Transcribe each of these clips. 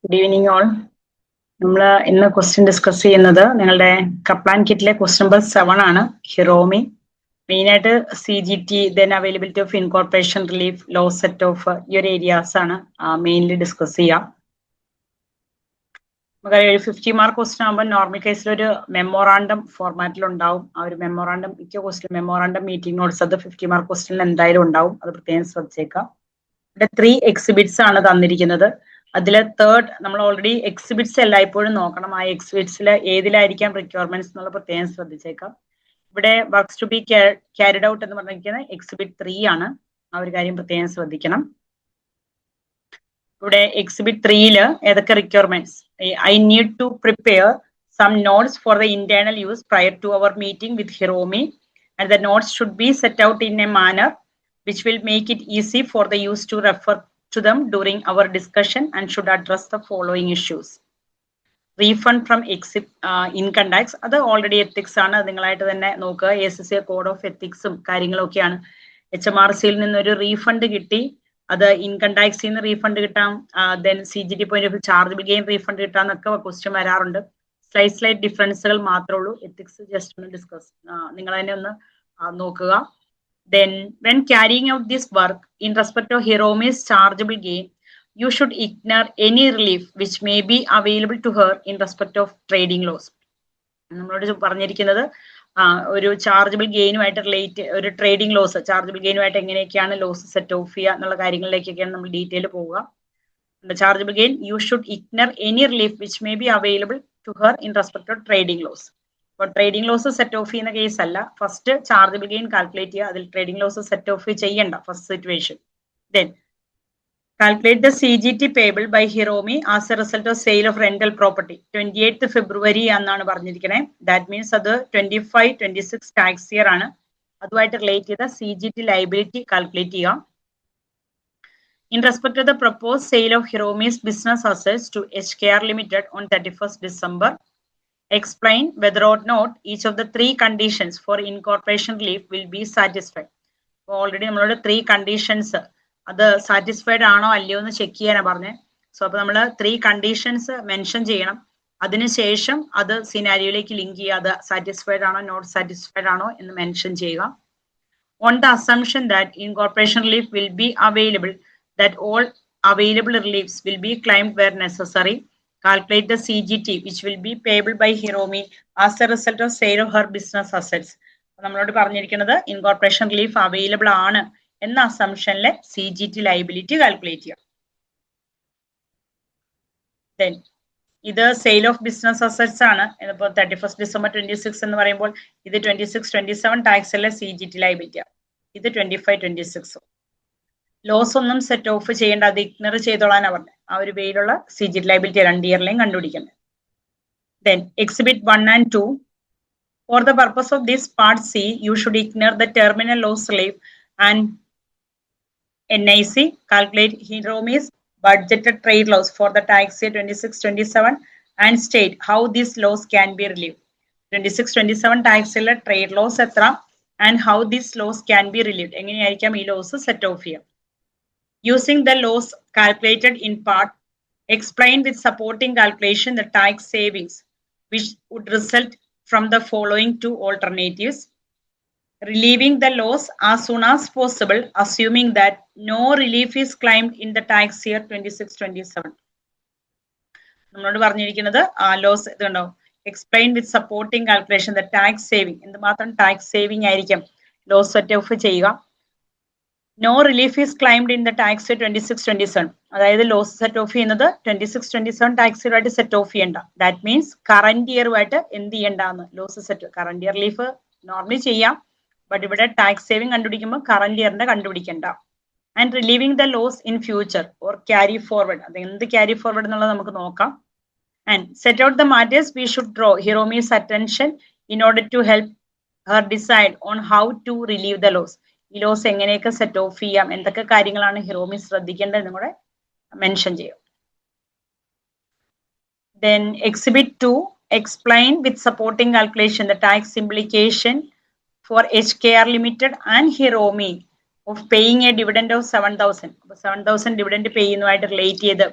Good evening all. നമ്മൾ ഇന്ന് question discuss ചെയ്യുന്നത് നിങ്ങളുടെ കപ്ലാൻ കിറ്റിലെ ക്വസ്റ്റ്യൻ നമ്പർ 7 ആണ്. ഹിറോമി മെയിനായിട്ട് CGT, then availability of incorporation relief, loss set off ഈ ഒരു ഏരിയാസ് ആണ് മെയിൻലി ഡിസ്കസ് ചെയ്യാം. നമുക്ക് 50 മാർക്ക് ക്വസ്റ്റ്യൻ ആകുമ്പോൾ നോർമൽ കേസിൽ ഒരു മെമ്മോറാണ്ടം ഫോർമാറ്റിൽ ഉണ്ടാവും. ആ ഒരു മെമ്മോറാണ്ടം മെമ്മോറാണ്ടം മീറ്റിംഗ് നോട്ട്സ് അത് 50 മാർക്ക് ക്വസ്റ്റ്യനിൽ എന്തായാലും ഉണ്ടാവും. അത് പ്രത്യേകം ശ്രദ്ധിച്ചേക്കാം. ഇവിടെ 3 എക്സിബിറ്റ്സ് ആണ് തന്നിരിക്കുന്നത്. അതിൽ തേർഡ് നമ്മൾ ഓൾറെഡി എക്സിബിറ്റ്സ് എല്ലായ്പ്പോഴും നോക്കണം. ആ എക്സിബിറ്റ്സിൽ ഏതിലായിരിക്കാം റിക്വയർമെന്റ്സ് എന്നുള്ള പ്രത്യേകം ശ്രദ്ധിച്ചേക്കാം. ഇവിടെ works to be carried out എന്ന് പറഞ്ഞിരിക്കുന്നത് എക്സിബിറ്റ് 3 ആണ്. ആ ഒരു കാര്യം പ്രത്യേകം ശ്രദ്ധിക്കണം. ഇവിടെ എക്സിബിറ്റ് 3 ഏതൊക്കെ requirements? I need to prepare some notes for the internal use prior to our meeting with Hiromi and the notes should be set out in a manner which will make it easy for the use to refer to them during our discussion and should address the following issues. Refund from income tax, അത് already ethics ആണ്. നിങ്ങളായിട്ട് തന്നെ നോക്കുക. ACCA code of എത്തിക്സും കാര്യങ്ങളൊക്കെയാണ്. HMRCയിൽ നിന്നൊരു refund കിട്ടി, അത് income ടാക്സിൽ നിന്ന് റീഫണ്ട് കിട്ടാം, then CGT point of chargeable gain refund കിട്ടാന്നൊക്കെ ക്വസ്റ്റ്യൻ വരാറുണ്ട്. സ്ലൈറ്റ് ഡിഫറൻസുകൾ മാത്രമേ ഉള്ളൂ. എത്തിക്സ് ജസ്റ്റ് ഒന്ന് ഡിസ്കസ്, നിങ്ങൾ തന്നെ ഒന്ന് നോക്കുക. Then, when carrying out this work in respect of Hiromi's chargeable gain, you should ignore any relief which may be available to her in respect of trading loss. നമ്മളോട് പറഞ്ഞിരിക്കുന്നത് ഒരു chargeable ഗെയിനുമായിട്ട് relate, ഒരു trading loss chargeable ഗെയിനുമായിട്ട് എങ്ങനെയൊക്കെയാണ് loss set off ചെയ്യുക എന്നുള്ള കാര്യങ്ങളിലേക്കൊക്കെയാണ് നമ്മൾ detail പോവുക. Chargeable gain, you should ignore any relief which may be available to her in respect of trading loss. അപ്പോൾ ട്രേഡിംഗ് ലോസ് സെറ്റ് ഓഫ് ചെയ്യുന്ന case അല്ല, first chargeable gain calculate ചെയ്യുക. അതിൽ trading loss set off ചെയ്യണ്ട first situation. Then calculate the CGT payable by Hiromi as a result of sale of rental property. 28th February എന്നാണ് പറഞ്ഞിരിക്കുന്നത്. That means അത് 25-26 tax year ആണ്. അതുമായിട്ട് relate ചെയ്ത CGT liability calculate ചെയ്യുക. In respect to the proposed sale of Hiromi's business assets to HKR Limited on 31st December, explain whether or not each of the 3 conditions for incorporation relief will be satisfied. Already നമ്മളോട് 3 conditions അത് satisfied ആണോ അല്ലയോ എന്ന് check ചെയ്യാനാണ് പറഞ്ഞത്. So അപ്പൊ നമ്മൾ 3 conditions mention ചെയ്യണം. അതിനുശേഷം അത് സിനാരിയോയിലേക്ക് ലിങ്ക് ചെയ്യുക. അത് സാറ്റിസ്ഫൈഡ് ആണോ നോട്ട് സാറ്റിസ്ഫൈഡ് ആണോ എന്ന് മെൻഷൻ ചെയ്യുക. On the assumption that incorporation relief will be available, that all available reliefs will be claimed where necessary, calculate the CGT which will be payable by Hiromi as a result of sale of her business assets. നമ്മളോട് പറഞ്ഞിരിക്കുന്നത് incorporation relief available ആണ് എന്ന അസംഷനിലെ CGT liability calculate ചെയ്യാം. Then ഇത് sale of business assets ആണ്. ഇതിപ്പോൾ 31st December 26 എന്ന് പറയുമ്പോൾ ഇത് 26-27 ടാക്സിലെ CGT ലയബിലിറ്റി ആണ്. ഇത് 25-26. ലോസ് ഒന്നും സെറ്റ് ഓഫ് ചെയ്യേണ്ട, അത് ഇഗ്നോർ ചെയ്തോളാനാണ് പറഞ്ഞത്. ആ ഒരു പേരിലുള്ള CGT ലയബിലിറ്റി 2 ഇയറിലെയും കണ്ടുപിടിക്കുന്നത്. Then exhibit 1 and 2. For the purpose of this part C, you should ignore the terminal loss relief and NIC. Calculate Hiromi's budgeted trade loss for the tax year 26-27 and state how this loss can be relieved. 26-27 ടാക്സിലെ trade loss എത്ര and how this loss can be relieved, എങ്ങനെയായിരിക്കാം ഈ loss set off ചെയ്യാം. Using the loss calculated in part, explain with supporting calculation the tax savings which would result from the following 2 alternatives. Relieving the loss as soon as possible, assuming that no relief is claimed in the tax year 26-27. നമ്മളോട് പറഞ്ഞിരിക്കുന്നത് loss ഇതുണ്ടോ, explain with supporting calculation the tax saving. എന്തുമാത്രം tax saving ആയിരിക്കും loss set off ചെയ്യുക. No relief is claimed in the tax year 26-27. അതായത് loss set off ചെയ്യുന്നത് 26-27 tax ഇയറുമായിട്ട് set off ചെയ്യണ്ട. ദാറ്റ് മീൻസ് കറന്റ് ഇയറുമായിട്ട് എന്ത് ചെയ്യണ്ടെന്ന് loss set. Current year relief normally ചെയ്യാം, ബട്ട് ഇവിടെ ടാക്സ് സേവിങ് കണ്ടുപിടിക്കുമ്പോൾ കറന്റ് ഇയറിന്റെ കണ്ടുപിടിക്കണ്ട. And relieving the loss in future or carry forward. അത് എന്ത് ക്യാരി ഫോർവേഡ് എന്നുള്ളത് നമുക്ക് നോക്കാം. And set out the matters we should draw Hiromi's attention in order to help her decide on how to relieve the loss. ഈ loss എങ്ങനെയൊക്കെ set off ചെയ്യാം, എന്തൊക്കെ കാര്യങ്ങളാണ് ഹിറോമി ശ്രദ്ധിക്കേണ്ടതെന്നും കൂടെ മെൻഷൻ ചെയ്യും. Then exhibit 2, explain with supporting calculation the tax implication for HKR Limited and Hiromi of paying a dividend of 7,000. 7,000 dividend ചെയ്യുന്നതുമായിട്ട് relate ചെയ്ത്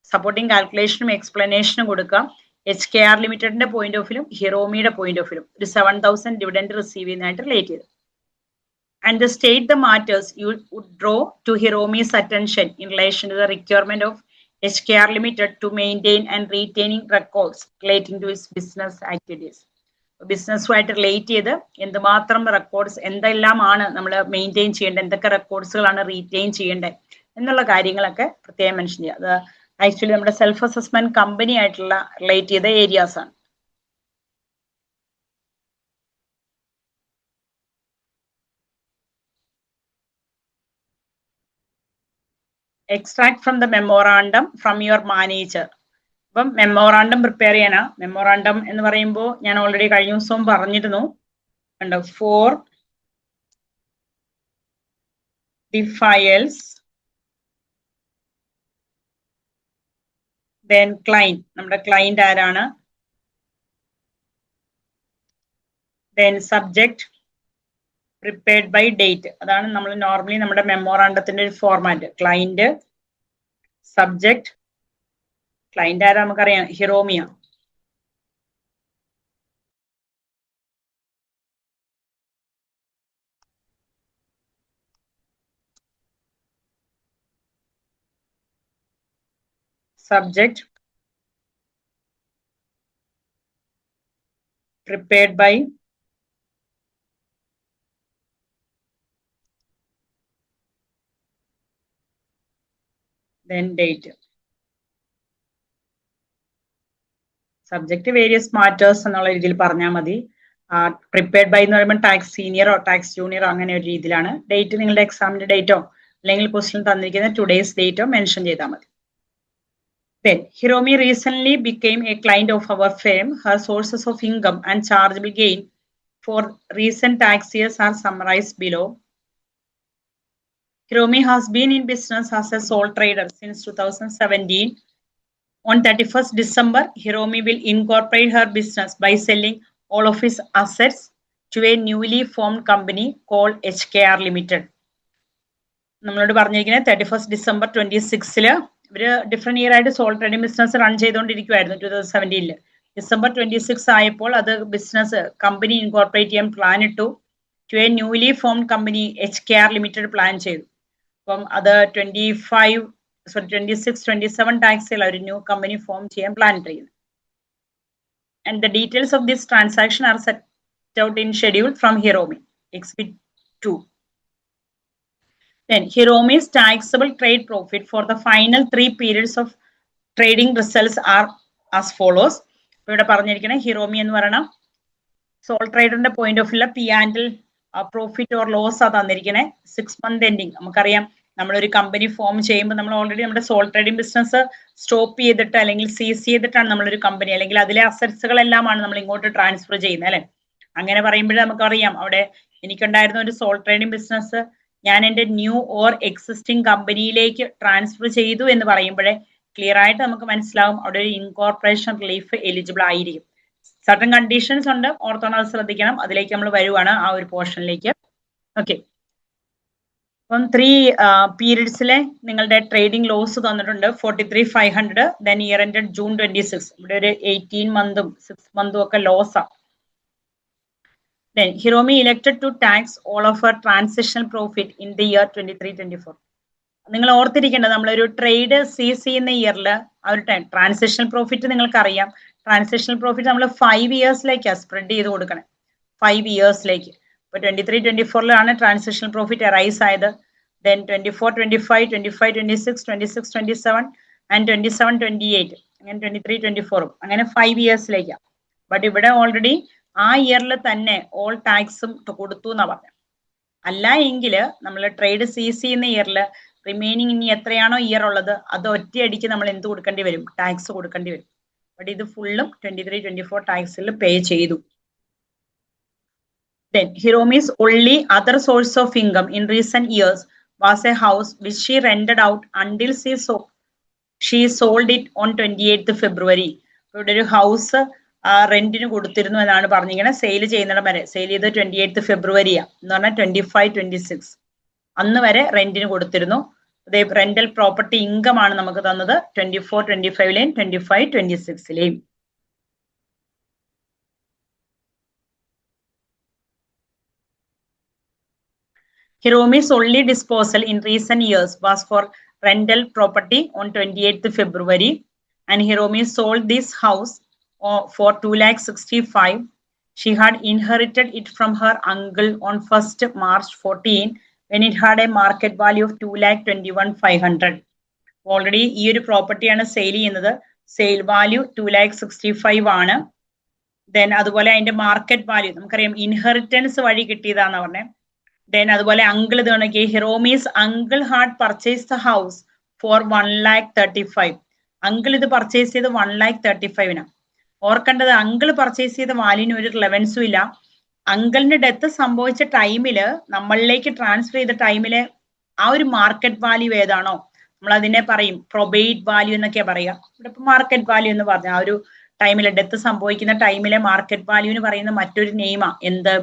supporting കാൽക്കുലേഷനും എക്സ്പ്ലനേഷനും കൊടുക്കാം. HKR ലിമിറ്റഡിന്റെ പോയിന്റ് ഓഫ് വ്യൂലും ഹിറോമിയുടെ പോയിന്റ് ഓഫ് വ്യൂലും ഒരു 7,000 ഡിവിഡൻഡ് റിസീവ് ചെയ്യുന്നതായിട്ട് റിലേറ്റ് ചെയ്തു. And the state the matters you would draw to Hiromi's attention in relation to the requirement of HKR Limited to maintain and retaining records relating to its business activities. ബിസിനസ്സുമായിട്ട് relate ചെയ്ത് എന്തുമാത്രം records എന്തെല്ലാമാണ് നമ്മൾ maintain ചെയ്യേണ്ടത്, എന്തൊക്കെ റെക്കോർഡ്സുകളാണ് retain ചെയ്യേണ്ടത് എന്നുള്ള കാര്യങ്ങളൊക്കെ പ്രത്യേകം മെൻഷൻ ചെയ്യുക. അത് ആക്ച്വലി നമ്മുടെ സെൽഫ് അസസ്മെന്റ് കമ്പനി ആയിട്ടുള്ള റിലേറ്റ് ചെയ്ത ഏരിയാസ് ആണ്. Extract from the memorandum from your manager. അപ്പം മെമ്മോറാണ്ടം പ്രിപ്പയർ ചെയ്യാനാ. മെമ്മോറാണ്ടം എന്ന് പറയുമ്പോൾ ഞാൻ ഓൾറെഡി കഴിഞ്ഞ ദിവസവും പറഞ്ഞിരുന്നു, കണ്ടോ, for the files, then client, നമ്മുടെ ക്ലൈന്റ് ആരാണ്, then subject, prepared by date. അതാണ് നമ്മൾ നോർമലി നമ്മുടെ മെമ്മോറാണ്ടത്തിന്റെ ഒരു ഫോർമാറ്റ്. ക്ലൈന്റ്, സബ്ജക്ട്, ക്ലൈന്റ് ആരാ നമുക്കറിയാം, ഹിറോമിയ. Subject, prepared by then date. Subject various matters എന്നുള്ള രീതിയിൽ പറഞ്ഞാൽ മതി. പ്രിപ്പയർഡ് ബൈ എന്ന് പറയുമ്പോൾ ടാക്സ് സീനിയറോ ടാക്സ് ജൂനിയറോ അങ്ങനെ ഒരു രീതിയിലാണ്. ഡേറ്റ് നിങ്ങളുടെ എക്സാമിന്റെ ഡേറ്റോ അല്ലെങ്കിൽ ക്വസ്റ്റ്യൻ തന്നിരിക്കുന്ന ടുഡേസ് ഡേറ്റോ മെൻഷൻ ചെയ്താൽ മതി. Then Hiromi recently became a client of our firm. Her sources of income and chargeable gain for recent tax years are summarized below. Hiromi has been in business as a sole trader since 2017. On 31st December, Hiromi will incorporate her business by selling all of his assets to a newly formed company called HKR Limited. നമ്മളോട് പറഞ്ഞിരിക്കുന്നത് 31st December 26 ഇവര് different year ആയിട്ട് sole trading business run ചെയ്തുകൊണ്ടിരിക്കുവായിരുന്നു. 2017 December 26 ആയപ്പോൾ അത് business company incorporate ചെയ്യാൻ plan ഇട്ടു. To a newly formed company HKR limited plan ചെയ്തു. അപ്പം അത് 26-27 ടാക്സിൽ ഒരു ന്യൂ കമ്പനി ഫോം ചെയ്യാൻ പ്ലാൻ ചെയ്യുന്നു. And the details of this transaction are set out in schedule from Hiromi, Exhibit 2. Then Hiromi's taxable trade profit for the final 3 periods of trading results are as follows. ഇവിടെ പറഞ്ഞിരിക്കുന്നത് Hiromi എന്ന് പറയുന്ന sole ട്രേഡറിന്റെ point of view P&L profit or loss ആ തന്നിരിക്കുന്നത്. 6 month ending. നമുക്കറിയാം നമ്മളൊരു company form ചെയ്യുമ്പോൾ നമ്മൾ ഓൾറെഡി നമ്മുടെ സോൾ ട്രേഡിംഗ് ബിസിനസ് സ്റ്റോപ്പ് ചെയ്തിട്ട് അല്ലെങ്കിൽ സീസ് ചെയ്തിട്ടാണ് നമ്മളൊരു കമ്പനി അല്ലെങ്കിൽ അതിലെ അസറ്റ്സുകളെല്ലാമാണ് നമ്മൾ ഇങ്ങോട്ട് ട്രാൻസ്ഫർ ചെയ്യുന്നത് അല്ലെ. അങ്ങനെ പറയുമ്പോഴേ നമുക്കറിയാം അവിടെ എനിക്കുണ്ടായിരുന്ന ഒരു സോൾ ട്രേഡിംഗ് ബിസിനസ് ഞാൻ എൻ്റെ ന്യൂ ഓർ എക്സിസ്റ്റിംഗ് കമ്പനിയിലേക്ക് ട്രാൻസ്ഫർ ചെയ്തു എന്ന് പറയുമ്പോഴേ ക്ലിയർ ആയിട്ട് നമുക്ക് മനസ്സിലാവും അവിടെ ഒരു ഇൻകോർപ്പറേഷൻ റിലീഫ് എലിജിബിൾ ആയിരിക്കും. സർട്ടൻ കണ്ടീഷൻസ് ഉണ്ട്, ഓർത്തോണം, അത് ശ്രദ്ധിക്കണം. അതിലേക്ക് നമ്മൾ വരുവാണ് ആ ഒരു പോർഷനിലേക്ക്. ഓക്കെ, അപ്പം 3 പീരീഡ്സിലെ നിങ്ങളുടെ ട്രേഡിംഗ് ലോസ് തന്നിട്ടുണ്ട് 43,500. Then year ended June 26. ഇവിടെ ഒരു 18 monthും 6 monthും ഒക്കെ ലോസാണ്. Then Hiromi elected to tax all of her transitional profit in the year 23-24. നിങ്ങൾ ഓർത്തിരിക്കേണ്ടത് നമ്മളൊരു ട്രേഡ് സീസ് ചെയ്യുന്ന ഇയറിൽ ആ ഒരു ടൈം ട്രാൻസിഷണൽ പ്രോഫിറ്റ് നിങ്ങൾക്കറിയാം. ട്രാൻസിഷണൽ പ്രോഫിറ്റ് നമ്മൾ 5 yearsലേക്കാണ് സ്പ്രെഡ് ചെയ്ത് കൊടുക്കണേ. 5 yearsലേക്ക്. ഇപ്പൊ 23-24 ട്രാൻസിഷണൽ പ്രോഫിറ്റ് അറൈസ് ആയത്. ദെൻ 24-25, 25-26, 26-27 ആൻഡ് 27-28, അങ്ങനെ 23-24 അങ്ങനെ 5 yearsലേക്കാണ്. ബട്ട് ഇവിടെ ഓൾറെഡി ആ ഇയറിൽ തന്നെ ഓൾ ടാക്സും കൊടുത്തു എന്നാ പറഞ്ഞത്. അല്ല എങ്കിൽ നമ്മൾ ട്രേഡ് സീസ് ചെയ്യുന്ന ഇയറിൽ റിമൈനിങ് ഇനി എത്രയാണോ ഇയർ ഉള്ളത് അത് ഒറ്റയടിക്ക് നമ്മൾ എന്ത് കൊടുക്കേണ്ടി വരും, ടാക്സ് കൊടുക്കേണ്ടി വരും. ബട്ട് ഇത് ഫുള്ളും 23-24 ടാക്സിൽ പേ ചെയ്തു. Then Hiromi's only other source of income in recent years was a house which she rented out until she sold it on 28th February. ഇവിടെ ഒരു ഹൗസ് റെന്റിന് കൊടുത്തിരുന്നു എന്നാണ് പറഞ്ഞിരിക്കുന്നത്. സെയിൽ ചെയ്യുന്നിടം വരെ, സെയിൽ ചെയ്ത് 28th February എന്ന് പറഞ്ഞാൽ 25-26 അന്ന് വരെ റെന്റിന് കൊടുത്തിരുന്നു. റെന്റൽ പ്രോപ്പർട്ടി ഇൻകം ആണ് നമുക്ക് തന്നത് 24-25 25-26 Hiromi's only disposal in recent years was for rental property on 28th February, and Hiromi sold this house for 2,65,000. She had inherited it from her uncle on 1st March 14 when it had a market value of 2,21,500. Already ഈ ഒരു പ്രോപ്പർട്ടിയാണ് sale ചെയ്യുന്നത്. Sale value 2,65,000 ആണ്. Then അതുപോലെ അതിന്റെ market value നമുക്കറിയാം inheritance വഴി കിട്ടിയതാന്ന് പറഞ്ഞത്. Then അതുപോലെ അങ്കിൾ ഇത് കണക്കി Hiromi's uncle had purchase the house for 1,35,000. Uncle ഇത് പർച്ചേസ് ചെയ്ത് 1,35,000 ഓർക്കേണ്ടത് അങ്കിൾ പർച്ചേസ് ചെയ്ത വാല്യൂന് ഒരു റിലവൻസും ഇല്ല. അങ്കിളിന്റെ ഡെത്ത് സംഭവിച്ച ടൈമില് നമ്മളിലേക്ക് ട്രാൻസ്ഫർ ചെയ്ത ടൈമില് ആ ഒരു മാർക്കറ്റ് വാല്യൂ ഏതാണോ നമ്മൾ അതിനെ പറയും പ്രൊബേറ്റ് വാല്യൂ എന്നൊക്കെയാ പറയുക. ഇവിടെ ഇപ്പൊ മാർക്കറ്റ് വാല്യൂ എന്ന് പറഞ്ഞ ആ ഒരു ടൈമില് ഡെത്ത് സംഭവിക്കുന്ന ടൈമിലെ മാർക്കറ്റ് വാല്യൂന്ന് പറയുന്ന മറ്റൊരു നെയിമാ എന്ത്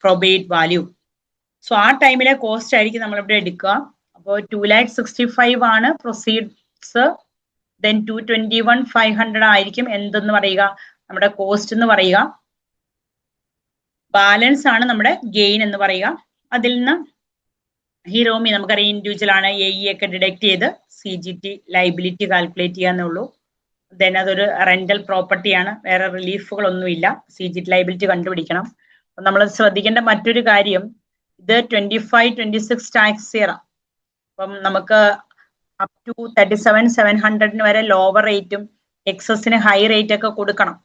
പ്രൊബേറ്റ് വാല്യൂ. സോ ആ ടൈമിലെ കോസ്റ്റ് ആയിരിക്കും നമ്മൾ ഇവിടെ എടുക്കുക. അപ്പോൾ 2,65,000 ആണ് പ്രൊസീഡ്സ്. ദെൻ 221,500 ആയിരിക്കും എന്തെന്ന് പറയുക നമ്മുടെ കോസ്റ്റ് എന്ന് പറയുക. ബാലൻസ് ആണ് നമ്മുടെ ഗെയിൻ എന്ന് പറയുക. അതിൽ നിന്ന് ഹിറോമി നമുക്കറിയാം ഇൻഡിവിജ്വൽ ആണ്, AE ഒക്കെ ഡിഡക്ട് ചെയ്ത് CGT ലൈബിലിറ്റി കാൽക്കുലേറ്റ് ചെയ്യാന്നുള്ളൂ. ദെൻ അതൊരു റെന്റൽ പ്രോപ്പർട്ടിയാണ്, വേറെ റിലീഫുകളൊന്നുമില്ല. CGT ലൈബിലിറ്റി കണ്ടുപിടിക്കണം. അപ്പൊ നമ്മൾ ശ്രദ്ധിക്കേണ്ട മറ്റൊരു കാര്യം ഇത് 25-26 ടാക്സ് ഇയർ. അപ്പം നമുക്ക് അപ് ടു 37,700 വരെ ലോവർ റേറ്റും എക്സസിന് ഹൈ റേറ്റ് ഒക്കെ കൊടുക്കണം.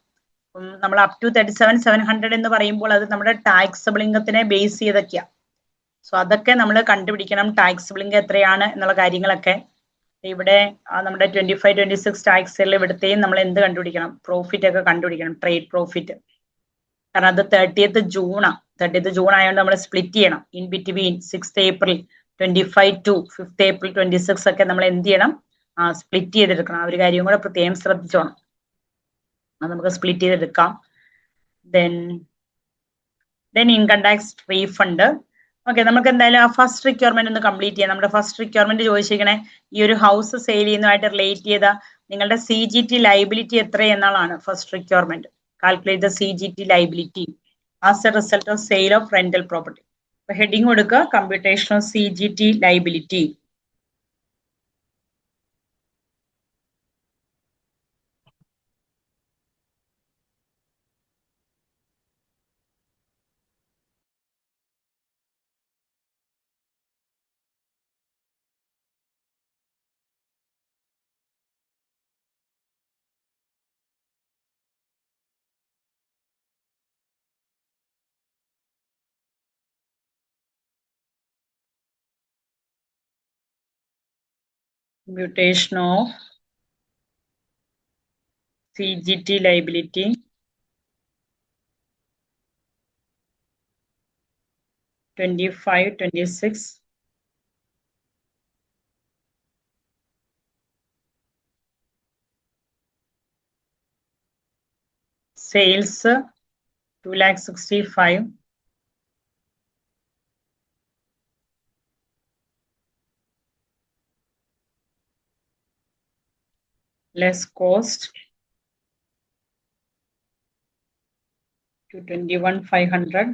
അപ്പം നമ്മൾ അപ് ടു 37,700 എന്ന് പറയുമ്പോൾ അത് നമ്മുടെ ടാക്സബിൾ ഇൻകത്തിനെ ബേസ് ചെയ്തൊക്കെയാ. സോ അതൊക്കെ നമ്മൾ കണ്ടുപിടിക്കണം, ടാക്സബിൾ ഇൻകം എത്രയാണ് എന്നുള്ള കാര്യങ്ങളൊക്കെ. ഇവിടെ നമ്മുടെ 25-26 ടാക്സ് ഇയറിൽ ഇവിടുത്തെയും നമ്മൾ എന്ത് കണ്ടുപിടിക്കണം, പ്രോഫിറ്റ് ഒക്കെ കണ്ടുപിടിക്കണം, ട്രേഡ് പ്രോഫിറ്റ്. കാരണം അത് 30th ജൂൺ ആയതുകൊണ്ട് നമ്മൾ സ്പ്ലിറ്റ് ചെയ്യണം. In between 6th April 25 to 5th April 26 ഒക്കെ നമ്മൾ എന്ത് ചെയ്യണം, സ്പ്ലിറ്റ് ചെയ്തെടുക്കണം. ആ ഒരു കാര്യം കൂടെ പ്രത്യേകം ശ്രദ്ധിച്ചോണം. അത് നമുക്ക് സ്പ്ലിറ്റ് ചെയ്തെടുക്കാം. Then income tax refund. Okay, നമുക്ക് എന്തായാലും ആ ഫസ്റ്റ് റിക്വയർമെന്റ് ഒന്ന് കംപ്ലീറ്റ് ചെയ്യാം. നമ്മുടെ ഫസ്റ്റ് റിക്വയർമെന്റ് ചോദിച്ചിരിക്കണേ ഈ ഒരു ഹൗസ് സെയിൽ ചെയ്യുന്നതായിട്ട് റിലേറ്റ് ചെയ്ത നിങ്ങളുടെ CGT ലൈബിലിറ്റി എത്ര എന്നാണ് first requirement. Calculate the CGT liability as a result of sale of rental property. Heading കൊടുക്കുക computational CGT liability. Computation of CGT liability. (25-26) sales 2,65,000 less cost 221,500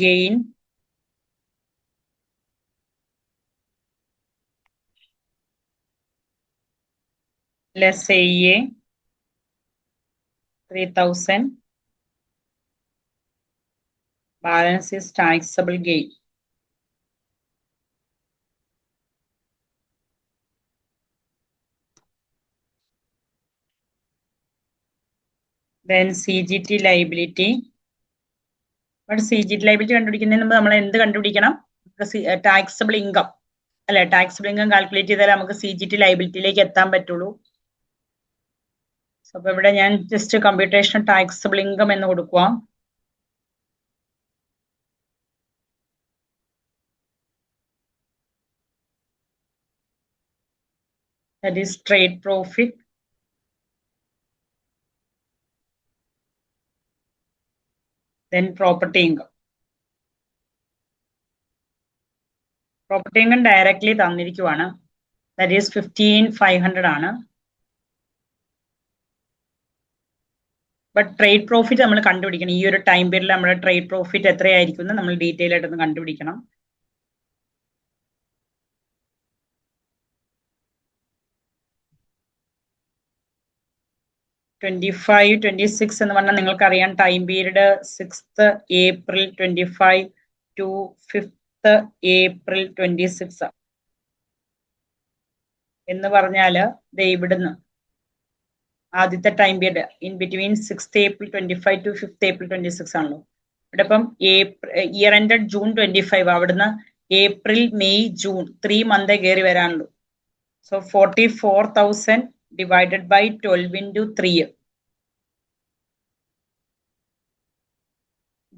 gain less AEA 3,000. Balance is taxable gain. Then CGT liability. But CGT liability കണ്ടുപിടിക്കുന്നതിന് മുമ്പ് നമ്മൾ എന്ത് കണ്ടുപിടിക്കണം, taxable income അല്ലെ. Taxable income calculate ചെയ്താലേ നമുക്ക് CGT ലൈബിലിറ്റിയിലേക്ക് എത്താൻ പറ്റുള്ളൂ. അപ്പൊ ഇവിടെ ഞാൻ ജസ്റ്റ് കമ്പ്യൂട്ടേഷൻ ടാക്സബിൾ ഇൻകം എന്ന് കൊടുക്കുക. That is trade profit. Then property income. Property income directly തന്നിരിക്കുവാണ്, ദാറ്റ് ഈസ് 15,500 ആണ്. ബട്ട് ട്രേഡ് പ്രോഫിറ്റ് നമ്മൾ കണ്ടുപിടിക്കണം. ഈ ഒരു ടൈം പീരീഡിൽ നമ്മുടെ ട്രേഡ് പ്രോഫിറ്റ് എത്രയായിരിക്കും എന്ന് നമ്മൾ ഡീറ്റെയിൽ ആയിട്ടൊന്ന് കണ്ടുപിടിക്കണം. '25, '26 എന്ന് പറഞ്ഞാൽ നിങ്ങൾക്കറിയാം time period 6th April 25 to 5th April 26 എന്ന് പറഞ്ഞാല് ഇവിടുന്ന് ആദ്യത്തെ time period in between 6th April 25 to 5th April 26 ആണല്ലോ. ഇവിടെ ഇപ്പം ഇയർ എൻഡഡ് June 25, അവിടുന്ന് April, May, June 3 month കയറി വരാനുള്ളൂ. So 44,000 divided by 12 into 3.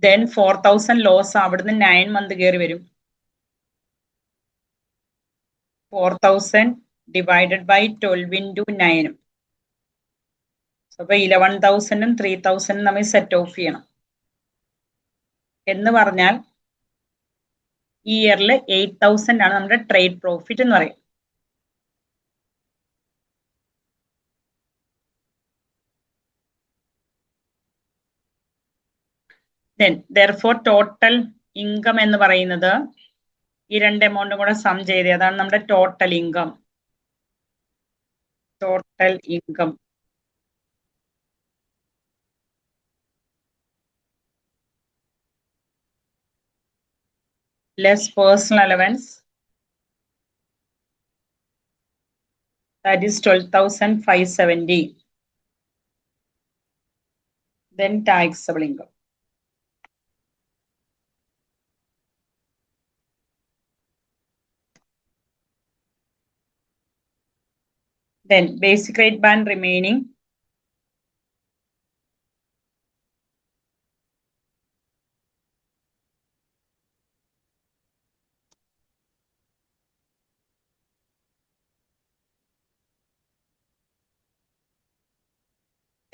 Then 4,000 loss അവിടുന്ന് 9 month കയറി വരും. 4,000 divided by 12 into 9. അപ്പൊ 11,000 3,000 നമ്മൾ സെറ്റ് ഓഫ് ചെയ്യണം. എന്ന് പറഞ്ഞാൽ ഈ ഇയറിൽ 8,000 ആണ് നമ്മുടെ ട്രേഡ് പ്രോഫിറ്റ് എന്ന് പറയും. Then therefore total income എന്ന് പറയുന്നത് ഈ രണ്ട് എമൗണ്ടും കൂടെ സം ചെയ്ത് അതാണ് നമ്മുടെ total income. Total income less personal allowance, that is 12,570. Then taxable income. Then basic rate band remaining.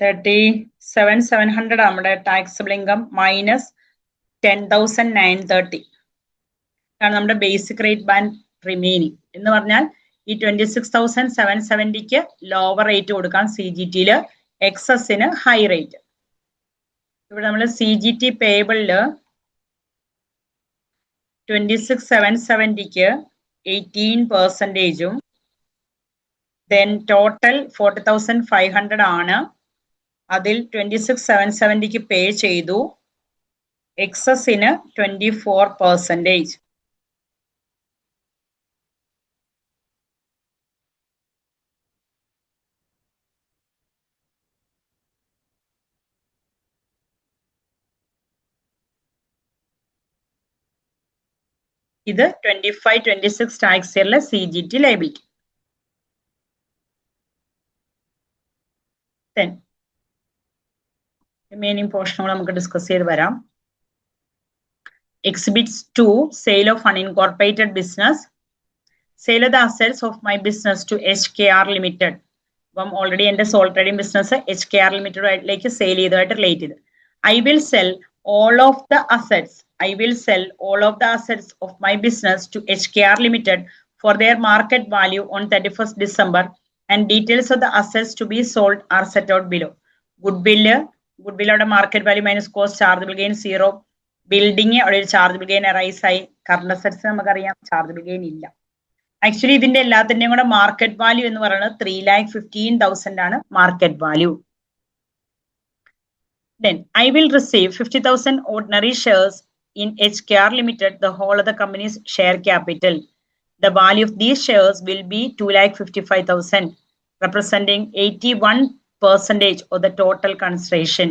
$37,700 നമ്മുടെ ടാക്സബിൾ ഇൻകം മൈനസ് 10,930 ആണ് നമ്മുടെ ബേസിക് റേറ്റ് ബാൻഡ് റിമൈനിങ്. എന്ന് പറഞ്ഞാൽ ഈ 26,770ക്ക് ലോവർ റേറ്റ് കൊടുക്കാം CGT യില്, എക്സസിന് ഹൈ റേറ്റ്. ഇവിടെ നമ്മൾ CGT പേബിളില് 26,770ക്ക് 18%, then total 40,500 ആണ്. അതിൽ 26,770ക്ക് പേ ചെയ്തു, എക്സസിന് 24%. ഇത് 25, 26 ടാക്സ് ഇയറിലെ CGT ലയബിലിറ്റി. Then റിമൈനിങ് പോർഷനുകൾ നമുക്ക് ഡിസ്കസ് ചെയ്ത് വരാം. Exhibits 2, sale of unincorporated business. Sale of the assets of my business to HKR Limited. അപ്പം ഓൾറെഡി എൻ്റെ സോൾ ട്രേഡിംഗ് ബിസിനസ് HKR ലിമിറ്റഡിലേക്ക് സെയിൽ ചെയ്തതായിട്ട് റിലേറ്റ് ചെയ്ത്. I will sell all of the assets of my business to HKR Limited for their market value on 31st December, and details of the assets to be sold are set out below. ഗുഡ്വില്ലോടെ market value minus cost, chargeable gain 0. Building അവിടെ ഒരു chargeable gain arise ആയി. Current assets നമുക്കറിയാം chargeable gain ഇല്ല. Actually ഇതിന്റെ എല്ലാത്തിന്റെയും കൂടെ market value എന്ന് പറയുന്നത് 3,15,000 ആണ് market value. Then I will receive 50,000 ordinary shares in HKR Limited, the whole of the company's share capital. The value of these shares will be 2,55,000, representing 81% of the total consideration.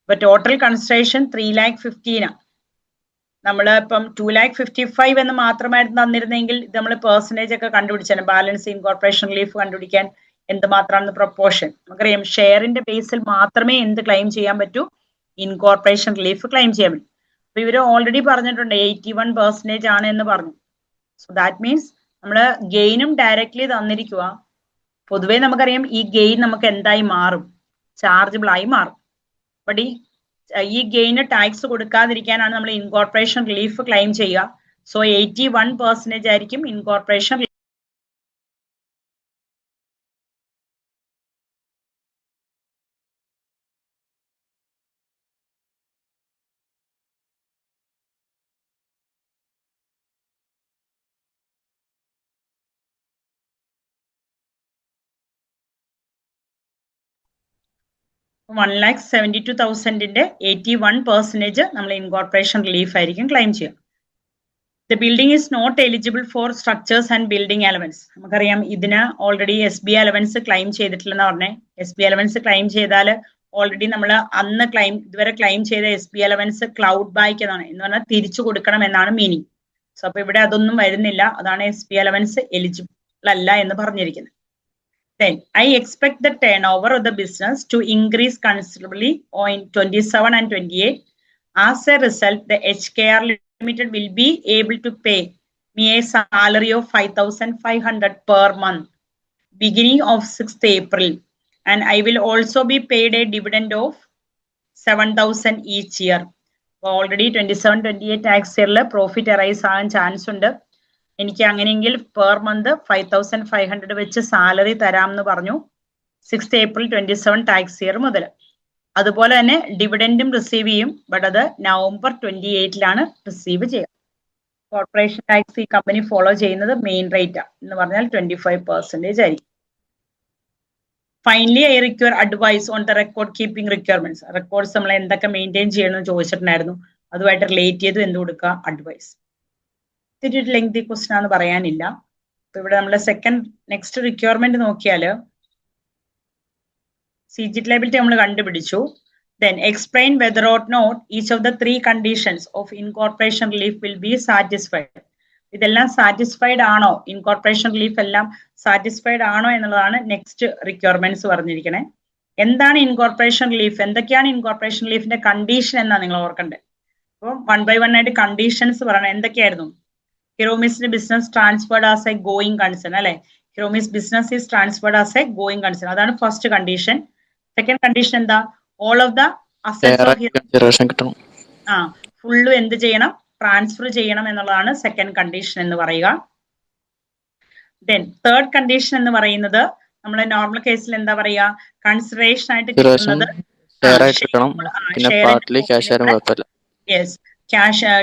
But total consideration 3,15,000. നമ്മൾ ഇപ്പം 2,55,000 എന്ന് മാത്രമായിട്ട് തന്നിരുന്നെങ്കിൽ നമ്മൾ percentage ഒക്കെ കണ്ടുപിടിച്ചാൽ balance incorporation relief കണ്ടുപിടിക്കാൻ എന്തുമാത്രമാണ് proportion നമുക്കറിയാം. ഷെയറിന്റെ ബേസിൽ മാത്രമേ എന്ത് ക്ലെയിം ചെയ്യാൻ പറ്റൂ, ഇൻകോർപ്പറേഷൻ റിലീഫ് ക്ലെയിം ചെയ്യാൻ പറ്റും. അപ്പൊ ഇവര് ഓൾറെഡി പറഞ്ഞിട്ടുണ്ട് 81% ആണ് എന്ന് പറഞ്ഞു. സോ ദാറ്റ് മീൻസ് നമ്മള് ഗെയിനും ഡയറക്ട്ലി തന്നിരിക്കുക. പൊതുവേ നമുക്കറിയാം ഈ ഗെയിൻ നമുക്ക് എന്തായി മാറും, ചാർജബിൾ ആയി മാറും. ബട്ട് ഈ ഗെയിന് ടാക്സ് കൊടുക്കാതിരിക്കാനാണ് നമ്മൾ ഇൻകോർപ്പറേഷൻ റിലീഫ് ക്ലെയിം ചെയ്യുക. സോ 81% ആയിരിക്കും ഇൻകോർപ്പറേഷൻ. $1,72,000 81% നമ്മൾ ഇൻകോർപ്പറേഷൻ റിലീഫ് ആയിരിക്കും ക്ലെയിം ചെയ്യുക. The building is not eligible for structures and building allowance. നമുക്കറിയാം ഇതിന് ഓൾറെഡി SB അലവൻസ് ക്ലെയിം ചെയ്തിട്ടില്ലെന്ന് പറഞ്ഞേ. SB അലവൻസ് ക്ലെയിം ചെയ്താൽ ഓൾറെഡി നമ്മൾ അന്ന് ഇതുവരെ ക്ലെയിം ചെയ്ത SB അലവൻസ് ക്ലൗഡ് ബാക്ക് എന്നാണ്, എന്ന് പറഞ്ഞാൽ തിരിച്ചു കൊടുക്കണം എന്നാണ് മീനിങ്. സോ അപ്പൊ ഇവിടെ അതൊന്നും വരുന്നില്ല, അതാണ് SB അലവൻസ് എലിജിബിൾ അല്ല എന്ന് പറഞ്ഞിരിക്കുന്നത്. Then I expect the turnover of the business to increase considerably in 27 and 28. As a result, the HKR Limited will be able to pay me a salary of 5,500 per month beginning of 6th April, and I will also be paid a dividend of 7,000 each year. Already 27-28 tax year profit arise ആകാൻ chance ഉണ്ട്. എനിക്ക് അങ്ങനെയെങ്കിൽ per month 5,500 വെച്ച് salary തരാം എന്ന് പറഞ്ഞു 6th April 27 tax year മുതൽ. അതുപോലെ തന്നെ ഡിവിഡൻഡും റിസീവ് ചെയ്യും, ബട്ട് അത് November 28 റിസീവ് ചെയ്യുക. കോർപ്പറേഷൻ ടാക്സ് ഈ കമ്പനി ഫോളോ ചെയ്യുന്നത് മെയിൻ റേറ്റ് എന്ന് പറഞ്ഞാൽ 25% ആയിരിക്കും. Finally I require advice on the record keeping requirements. Records നമ്മൾ എന്തൊക്കെ മെയിൻറ്റെയിൻ ചെയ്യണമെന്ന് ചോദിച്ചിട്ടുണ്ടായിരുന്നു, അതുമായിട്ട് റിലേറ്റ് ചെയ്തു എന്ത് കൊടുക്കുക, അഡ്വൈസ്. ഇത്തിരി ഒരു ലെങ്തി ക്വസ്റ്റൻ ആണെന്ന് പറയാനില്ല. അപ്പൊ ഇവിടെ നമ്മൾ നെക്സ്റ്റ് റിക്വയർമെന്റ് നോക്കിയാല് CGT liability നമ്മൾ കണ്ടുപിടിച്ചു. Then explain whether or not each of the 3 conditions of incorporation relief will be satisfied. ഇതെല്ലാം സാറ്റിസ്ഫൈഡ് ആണോ, ഇൻകോർപ്പറേഷൻ റിലീഫ് എല്ലാം സാറ്റിസ്ഫൈഡ് ആണോ എന്നുള്ളതാണ് നെക്സ്റ്റ് റിക്വയർമെന്റ്സ് പറഞ്ഞിരിക്കണേ. എന്താണ് ഇൻകോർപ്പറേഷൻ റിലീഫ്, എന്തൊക്കെയാണ് ഇൻകോർപ്പറേഷൻ റിലീഫിന്റെ കണ്ടീഷൻ എന്നാണ് നിങ്ങൾ ഓർക്കണ്ടേ. അപ്പോൾ 1 by 1 ആയിട്ട് കണ്ടീഷൻസ് പറയണം. എന്തൊക്കെയായിരുന്നു? ഹിറോമിസിന്റെ business transferred as a going concern അല്ലെ. Hiromi's business is transferred as a going concern, അതാണ് ഫസ്റ്റ് കണ്ടീഷൻ. സെക്കൻഡ് കണ്ടീഷൻ എന്താ? All of the assets of full എന്ത് ചെയ്യണം, ട്രാൻസ്ഫർ ചെയ്യണം എന്നുള്ളതാണ് സെക്കൻഡ് കണ്ടീഷൻ എന്ന് പറയുക. ദെൻ തേർഡ് കണ്ടീഷൻ എന്ന് പറയുന്നത് നമ്മൾ നോർമൽ കേസിൽ എന്താ പറയുക, കൺസിഡറേഷൻ ആയിട്ട് കിട്ടുന്നത്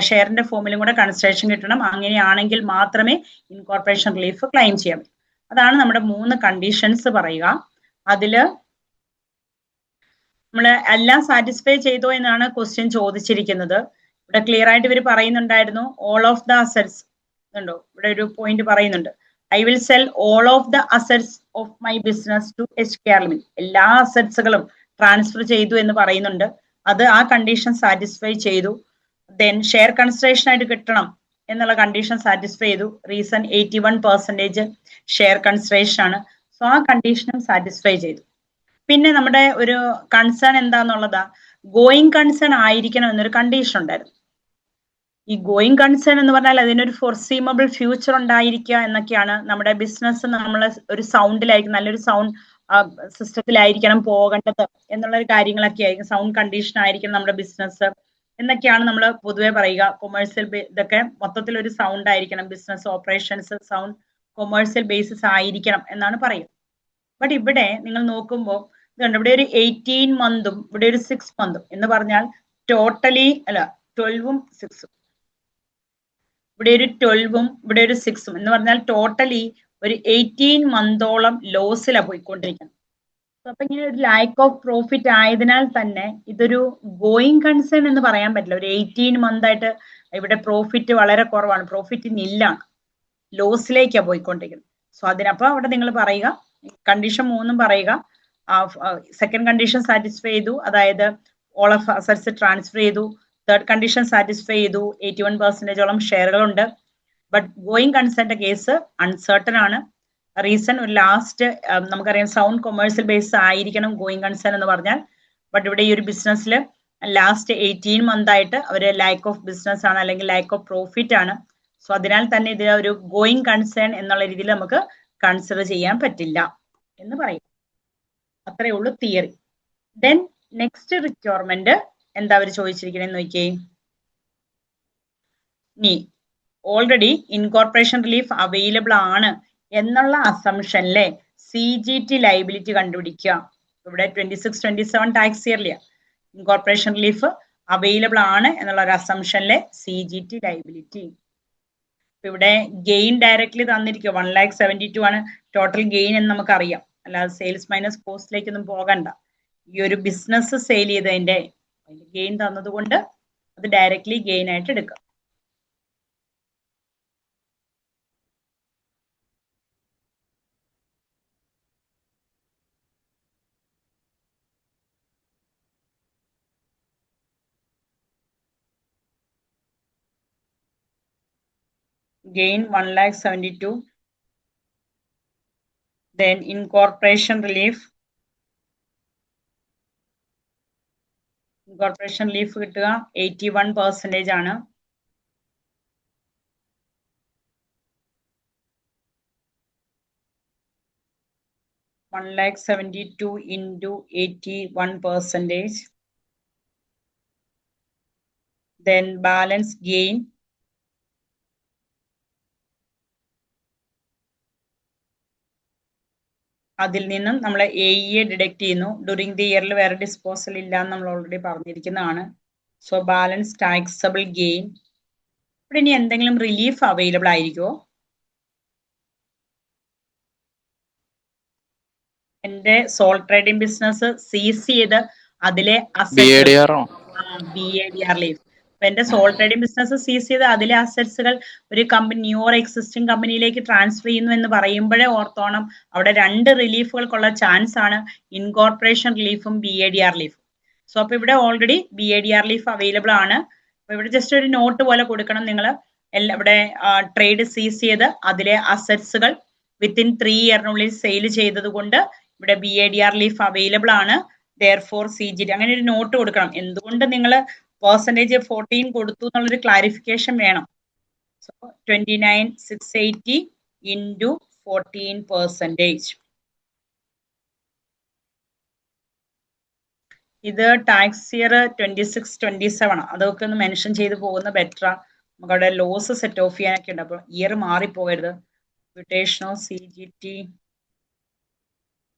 ഷെയറിന്റെ ഫോമിലും കൂടെ കൺസിഡറേഷൻ കിട്ടണം. അങ്ങനെയാണെങ്കിൽ മാത്രമേ ഇൻകോർപ്പറേഷൻ റിലീഫ് ക്ലെയിം ചെയ്യാൻ പറ്റൂ. അതാണ് നമ്മുടെ 3 കണ്ടീഷൻസ് പറയുക. അതില് നമ്മൾ എല്ലാം സാറ്റിസ്ഫൈ ചെയ്തോ എന്നാണ് ക്വസ്റ്റ്യൻ ചോദിച്ചിരിക്കുന്നത്. ഇവിടെ ക്ലിയർ ആയിട്ട് ഇവർ പറയുന്നുണ്ടായിരുന്നു ഓൾ ഓഫ് ദ അസറ്റ്സ് ഉണ്ടോ, ഇവിടെ ഒരു പോയിന്റ് പറയുന്നുണ്ട്, I will sell all of the assets of my business to HKR limited. എല്ലാ അസറ്റ്സുകളും ട്രാൻസ്ഫർ ചെയ്തു എന്ന് പറയുന്നുണ്ട്. അത് ആ കണ്ടീഷൻ സാറ്റിസ്ഫൈ ചെയ്തു. ദെൻ ഷെയർ കൺസിഡറേഷൻ ആയിട്ട് കിട്ടണം എന്നുള്ള കണ്ടീഷൻ സാറ്റിസ്ഫൈ ചെയ്തു. റീസൺ 81% ഷെയർ കൺസിഡറേഷൻ ആണ്. സോ ആ കണ്ടീഷനും സാറ്റിസ്ഫൈ ചെയ്തു. പിന്നെ നമ്മുടെ ഒരു കൺസേൺ എന്താന്നുള്ളതാ, ഗോയിങ് കൺസേൺ ആയിരിക്കണം എന്നൊരു കണ്ടീഷൻ ഉണ്ടായിരുന്നു. ഈ ഗോയിങ് കൺസേൺ എന്ന് പറഞ്ഞാൽ അതിനൊരു ഫോർസീമബിൾ ഫ്യൂച്ചർ ഉണ്ടായിരിക്കുക എന്നൊക്കെയാണ്. നമ്മുടെ ബിസിനസ് നമ്മൾ ഒരു സൗണ്ടിലായിരിക്കും, നല്ലൊരു സൗണ്ട് സിസ്റ്റത്തിലായിരിക്കണം പോകേണ്ടത് എന്നുള്ളൊരു കാര്യങ്ങളൊക്കെ ആയിരിക്കും. സൗണ്ട് കണ്ടീഷൻ ആയിരിക്കും നമ്മുടെ ബിസിനസ് എന്നൊക്കെയാണ് നമ്മൾ പൊതുവെ പറയുക. കൊമേഴ്സ്യൽ ഇതൊക്കെ മൊത്തത്തിൽ ഒരു സൗണ്ട് ആയിരിക്കണം, business operations sound commercial basis ആയിരിക്കണം എന്നാണ് പറയുക. ബട്ട് ഇവിടെ നിങ്ങൾ നോക്കുമ്പോൾ ഇതുണ്ട്, ഇവിടെ ഒരു 18 മന്തും ഇവിടെ ഒരു 6 മന്തും എന്ന് പറഞ്ഞാൽ ടോട്ടലി 12ഉം 6ഉം, ഇവിടെ ഒരു 12ഉം ഇവിടെ ഒരു 6ഉം എന്ന് പറഞ്ഞാൽ ടോട്ടലി ഒരു 18 മന്തോളം ലോസിലാണ് പോയിക്കൊണ്ടിരിക്കുന്നത്. അപ്പൊ ഇങ്ങനെ ഒരു ലാക്ക് ഓഫ് പ്രോഫിറ്റ് ആയതിനാൽ തന്നെ ഇതൊരു ഗോയിങ് കൺസേൺ എന്ന് പറയാൻ പറ്റില്ല. ഒരു 18 മന്തായിട്ട് ഇവിടെ പ്രോഫിറ്റ് വളരെ കുറവാണ്, പ്രോഫിറ്റ് നില്ലാണ്, ലോസിലേക്കാണ് പോയിക്കൊണ്ടിരിക്കുന്നത്. സോ അതിനപ്പോ അവിടെ നിങ്ങൾ പറയുക കണ്ടീഷൻ 3 പറയുക. സെക്കൻഡ് കണ്ടീഷൻ സാറ്റിസ്ഫൈ ചെയ്തു, അതായത് ഓൾ ഓഫ് അസറ്റ്സ് ട്രാൻസ്ഫർ ചെയ്തു. തേർഡ് കണ്ടീഷൻ സാറ്റിസ്ഫൈ ചെയ്തു, 81%ഓളം ഷെയറുകളുണ്ട്. ബട്ട് ഗോയിങ് കൺസേണിന്റെ കേസ് അൺസർട്ടൺ ആണ്. റീസൺ ഒരു ലാസ്റ്റ് നമുക്കറിയാം സൗണ്ട് കൊമേഴ്സ്യൽ ബേസ് ആയിരിക്കണം ഗോയിങ് കൺസേൺ എന്ന് പറഞ്ഞാൽ. ബട്ട് ഇവിടെ ഈ ഒരു ബിസിനസ്സിൽ ലാസ്റ്റ് 18 മന്തായിട്ട് അവർ ലാക്ക് ഓഫ് ബിസിനസ് ആണ് അല്ലെങ്കിൽ ലാക്ക് ഓഫ് പ്രോഫിറ്റ് ആണ്. സോ അതിനാൽ തന്നെ ഇത് ഒരു ഗോയിങ് കൺസേൺ എന്നുള്ള രീതിയിൽ നമുക്ക് കൺസിഡർ ചെയ്യാൻ പറ്റില്ല എന്ന് പറയും. അത്രയേ ഉള്ളൂ തിയറി. ദെൻ നെക്സ്റ്റ് റിക്വയർമെന്റ് എന്താ അവർ ചോദിച്ചിരിക്കണേന്ന് നോക്കിയേ. നീ ഓൾറെഡി ഇൻകോർപ്പറേഷൻ റിലീഫ് അവൈലബിൾ ആണ് എന്നുള്ള അസംഷനിലെ CGT ലൈബിലിറ്റി കണ്ടുപിടിക്കുക. ഇവിടെ 26-27 ടാക്സ് ഇയർലിയ ഇൻകോർപ്പറേഷൻ റിലീഫ് അവൈലബിൾ ആണ് എന്നുള്ള ഒരു അസംഷനിലെ CGT ലൈബിലിറ്റി. ഇവിടെ ഗെയിൻ ഡയറക്ട്ലി തന്നിരിക്കുക 1,72,000 ആണ് ടോട്ടൽ ഗെയിൻ എന്ന് നമുക്കറിയാം. അല്ലാതെ സെയിൽസ് മൈനസ് കോസ്റ്റിലേക്കൊന്നും പോകണ്ട. ഈ ഒരു ബിസിനസ് സെയിൽ ചെയ്തതിന്റെ ഗെയിൻ തന്നതുകൊണ്ട് അത് ഡയറക്ട്ലി ഗെയിൻ ആയിട്ട് എടുക്കാം. Gain 1,72,000. Then incorporation relief. Incorporation relief കിട്ടുക 81% ആണ്. $1,72,000 into 81%. Then balance gain. അതിൽ നിന്നും നമ്മൾ AE ഡിഡക്ട് ചെയ്യുന്നു. ഡ്യൂറിംഗ് ദി ഇയറിൽ വേറെ ഡിസ്പോസൽ ഇല്ല എന്ന് നമ്മൾ ഓൾറെഡി പറഞ്ഞിരിക്കുന്നതാണ്. So balance taxable gain. ഇവിടെ ഇനി എന്തെങ്കിലും റിലീഫ് അവൈലബിൾ ആയിരിക്കുമോ? എന്റെ സോൾ ട്രേഡിംഗ് ബിസിനസ് സീസ് ചെയ്ത് അതിലെ BADR ലീഫ്. അപ്പൊ എന്റെ സോൾ ട്രേഡിംഗ് ബിസിനസ് സീസ് ചെയ്ത് അതിലെ അസറ്റ്സുകൾ ഒരു കമ്പനി ന്യൂ ഓർ എക്സിസ്റ്റിംഗ് കമ്പനിയിലേക്ക് ട്രാൻസ്ഫർ ചെയ്യുന്നു എന്ന് പറയുമ്പോഴേ ഓർത്തോണം അവിടെ രണ്ട് റിലീഫുകൾക്കുള്ള ചാൻസ് ആണ് ഇൻകോർപ്പറേഷൻ റിലീഫും BADR ലീഫും. സോ അപ്പൊ ഇവിടെ ഓൾറെഡി BADR ലീഫ് അവൈലബിൾ ആണ്. അപ്പൊ ഇവിടെ ജസ്റ്റ് ഒരു നോട്ട് പോലെ കൊടുക്കണം നിങ്ങൾ. ഇവിടെ ട്രേഡ് സീസ് ചെയ്ത് അതിലെ അസറ്റ്സുകൾ വിത്തിൻ 3 ഇയറിനുള്ളിൽ സെയിൽ ചെയ്തത് കൊണ്ട് ഇവിടെ BADR ലീഫ് അവൈലബിൾ ആണ്. therefore CGT അങ്ങനെ ഒരു നോട്ട് കൊടുക്കണം. എന്തുകൊണ്ട് നിങ്ങൾ %14 കൊടുത്തു എന്നുള്ളൊരു ക്ലാരിഫിക്കേഷൻ വേണം. So 29,680 into 14%. ഇത് ടാക്സ് ഇയർ 26-27 അതൊക്കെ ഒന്ന് മെൻഷൻ ചെയ്ത് പോകുന്ന ബെറ്റർ. നമുക്ക് അവിടെ ലോസ് സെറ്റ് ഓഫ് ചെയ്യാനൊക്കെ ഉണ്ട്. അപ്പൊ ഇയർ മാറിപ്പോകരുത്. Imputation of CGT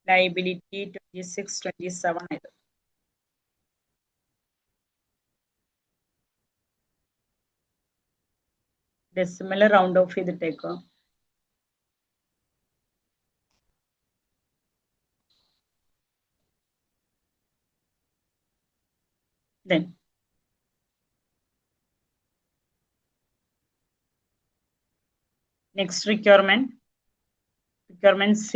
liability 26-27 ഇത്. ഡെസിമൽ റൗണ്ട് ഓഫ് ചെയ്തിട്ടേക്കോ. Then next requirement C.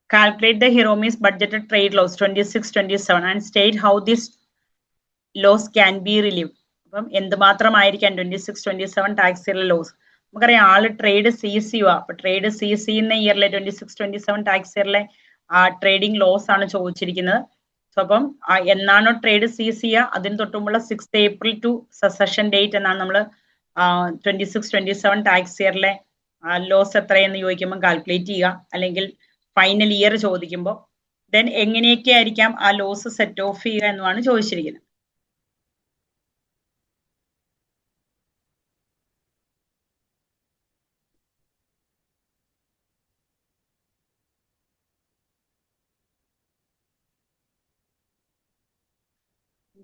Calculate the Hiromi's budgeted trade loss 26-27 and state how this loss can be relieved. അപ്പം എന്തുമാത്രമായിരിക്കാം 26-27 ടാക്സ് ഇയറിലെ ലോസ്? നമുക്കറിയാം ആള് trade സീസ് ചെയ്യുക. അപ്പൊ ട്രേഡ് സീസ് ചെയ്യുന്ന ഇയറിലെ 26-27 ടാക്സ് ഇയറിലെ ട്രേഡിംഗ് ലോസ് ആണ് ചോദിച്ചിരിക്കുന്നത്. സോ അപ്പം എന്നാണോ ട്രേഡ് സീസ് ചെയ്യുക അതിന് തൊട്ടുമുള്ള 6th April to succession date എന്നാണ് നമ്മൾ 26-27 ടാക്സ് ഇയറിലെ ലോസ് എത്രയെന്ന് ചോദിക്കുമ്പോൾ കാൽക്കുലേറ്റ് ചെയ്യുക. അല്ലെങ്കിൽ ഫൈനൽ ഇയർ ചോദിക്കുമ്പോൾ ദെൻ എങ്ങനെയൊക്കെ ആയിരിക്കാം ആ ലോസ് സെറ്റ് ഓഫ് ചെയ്യുക എന്നുമാണ് ചോദിച്ചിരിക്കുന്നത്.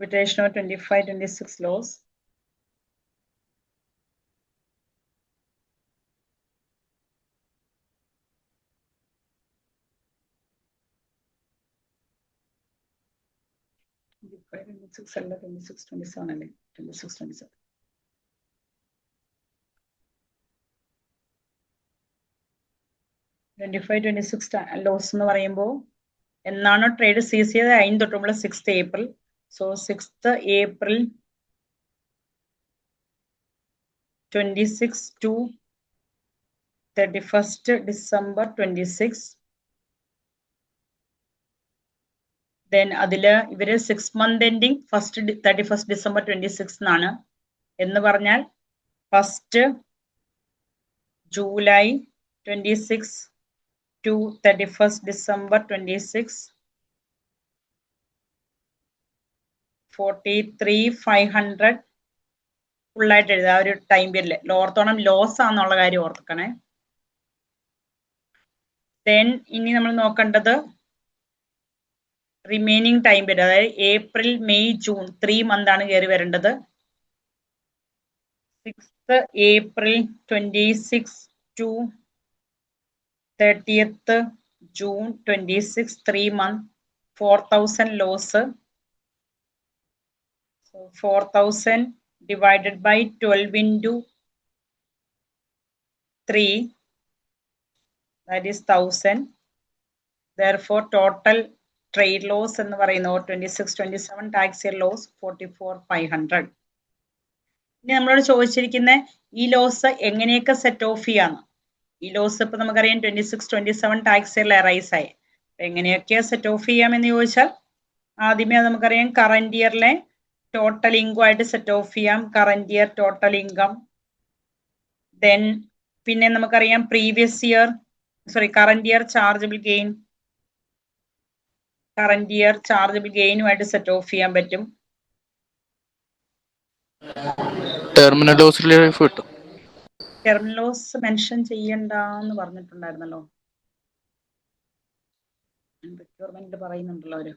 Imputation of 25-26 loss. അല്ല 26-27 അല്ലേ? 26-27 25-26 ലോസ് എന്ന് പറയുമ്പോൾ എന്നാണോ ട്രേഡ് സീസ് ചെയ്തത് അതിന് തൊട്ടുമുള്ള 6th April. So 6th April 26 to 31st December 26. Then അതില് ഇവര് 6 month ending 31st December 26 എന്നാണ്. എന്ന് പറഞ്ഞാൽ 1st July 26 to 31st December 26. 43,500 ഫുള്ളായിട്ട് എഴുതുക ആ ഒരു ടൈം പീരീഡിൽ. ഓർത്തോണം ലോസ് ആണെന്നുള്ള കാര്യം ഓർക്കണേ. ദെൻ ഇനി നമ്മൾ നോക്കേണ്ടത് റിമൈനിങ് ടൈം പീരീഡ്, അതായത് ഏപ്രിൽ മെയ് ജൂൺ 3 മന്ത് ആണ് കയറി വരേണ്ടത്. 6th April 26 to 30th June 26, 3 months, 4,000 loss. So 4,000 divided by 12 into 3, that is 1,000. Therefore total trade loss എന്ന് പറയുന്നത് 26-27 tax year loss 44,500. ഇനി നമ്മളോട് ചോദിച്ചിരിക്കുന്ന ഈ ലോസ് എങ്ങനെയൊക്കെ സെറ്റ് ഓഫ് ചെയ്യാന്ന്. ഈ ലോസ് ഇപ്പൊ നമുക്കറിയാം 26-27 ടാക്സ് ഇയറിൽ അറൈസ് ആയി. എങ്ങനെയൊക്കെ സെറ്റ് ഓഫ് ചെയ്യാമെന്ന് ചോദിച്ചാൽ ആദ്യമേ അത് നമുക്കറിയാം കറന്റ് ഇയറിലെ ടോട്ടൽ ഇൻകം ആയിട്ട് സെറ്റ് ഓഫ് ചെയ്യാം. Current year total income. Then പിന്നെ നമുക്കറിയാം current year chargeable gain. Current year chargeable ഗെയിനുമായിട്ട് സെറ്റ് ഓഫ് ചെയ്യാൻ പറ്റും. ടെർമിനൽ ലോസ് മെൻഷൻ ചെയ്യണ്ടെന്ന് പറഞ്ഞിട്ടുണ്ടായിരുന്നല്ലോ. റിക്വയർമെന്റ് പറയുന്നുണ്ടല്ലോ അവര്.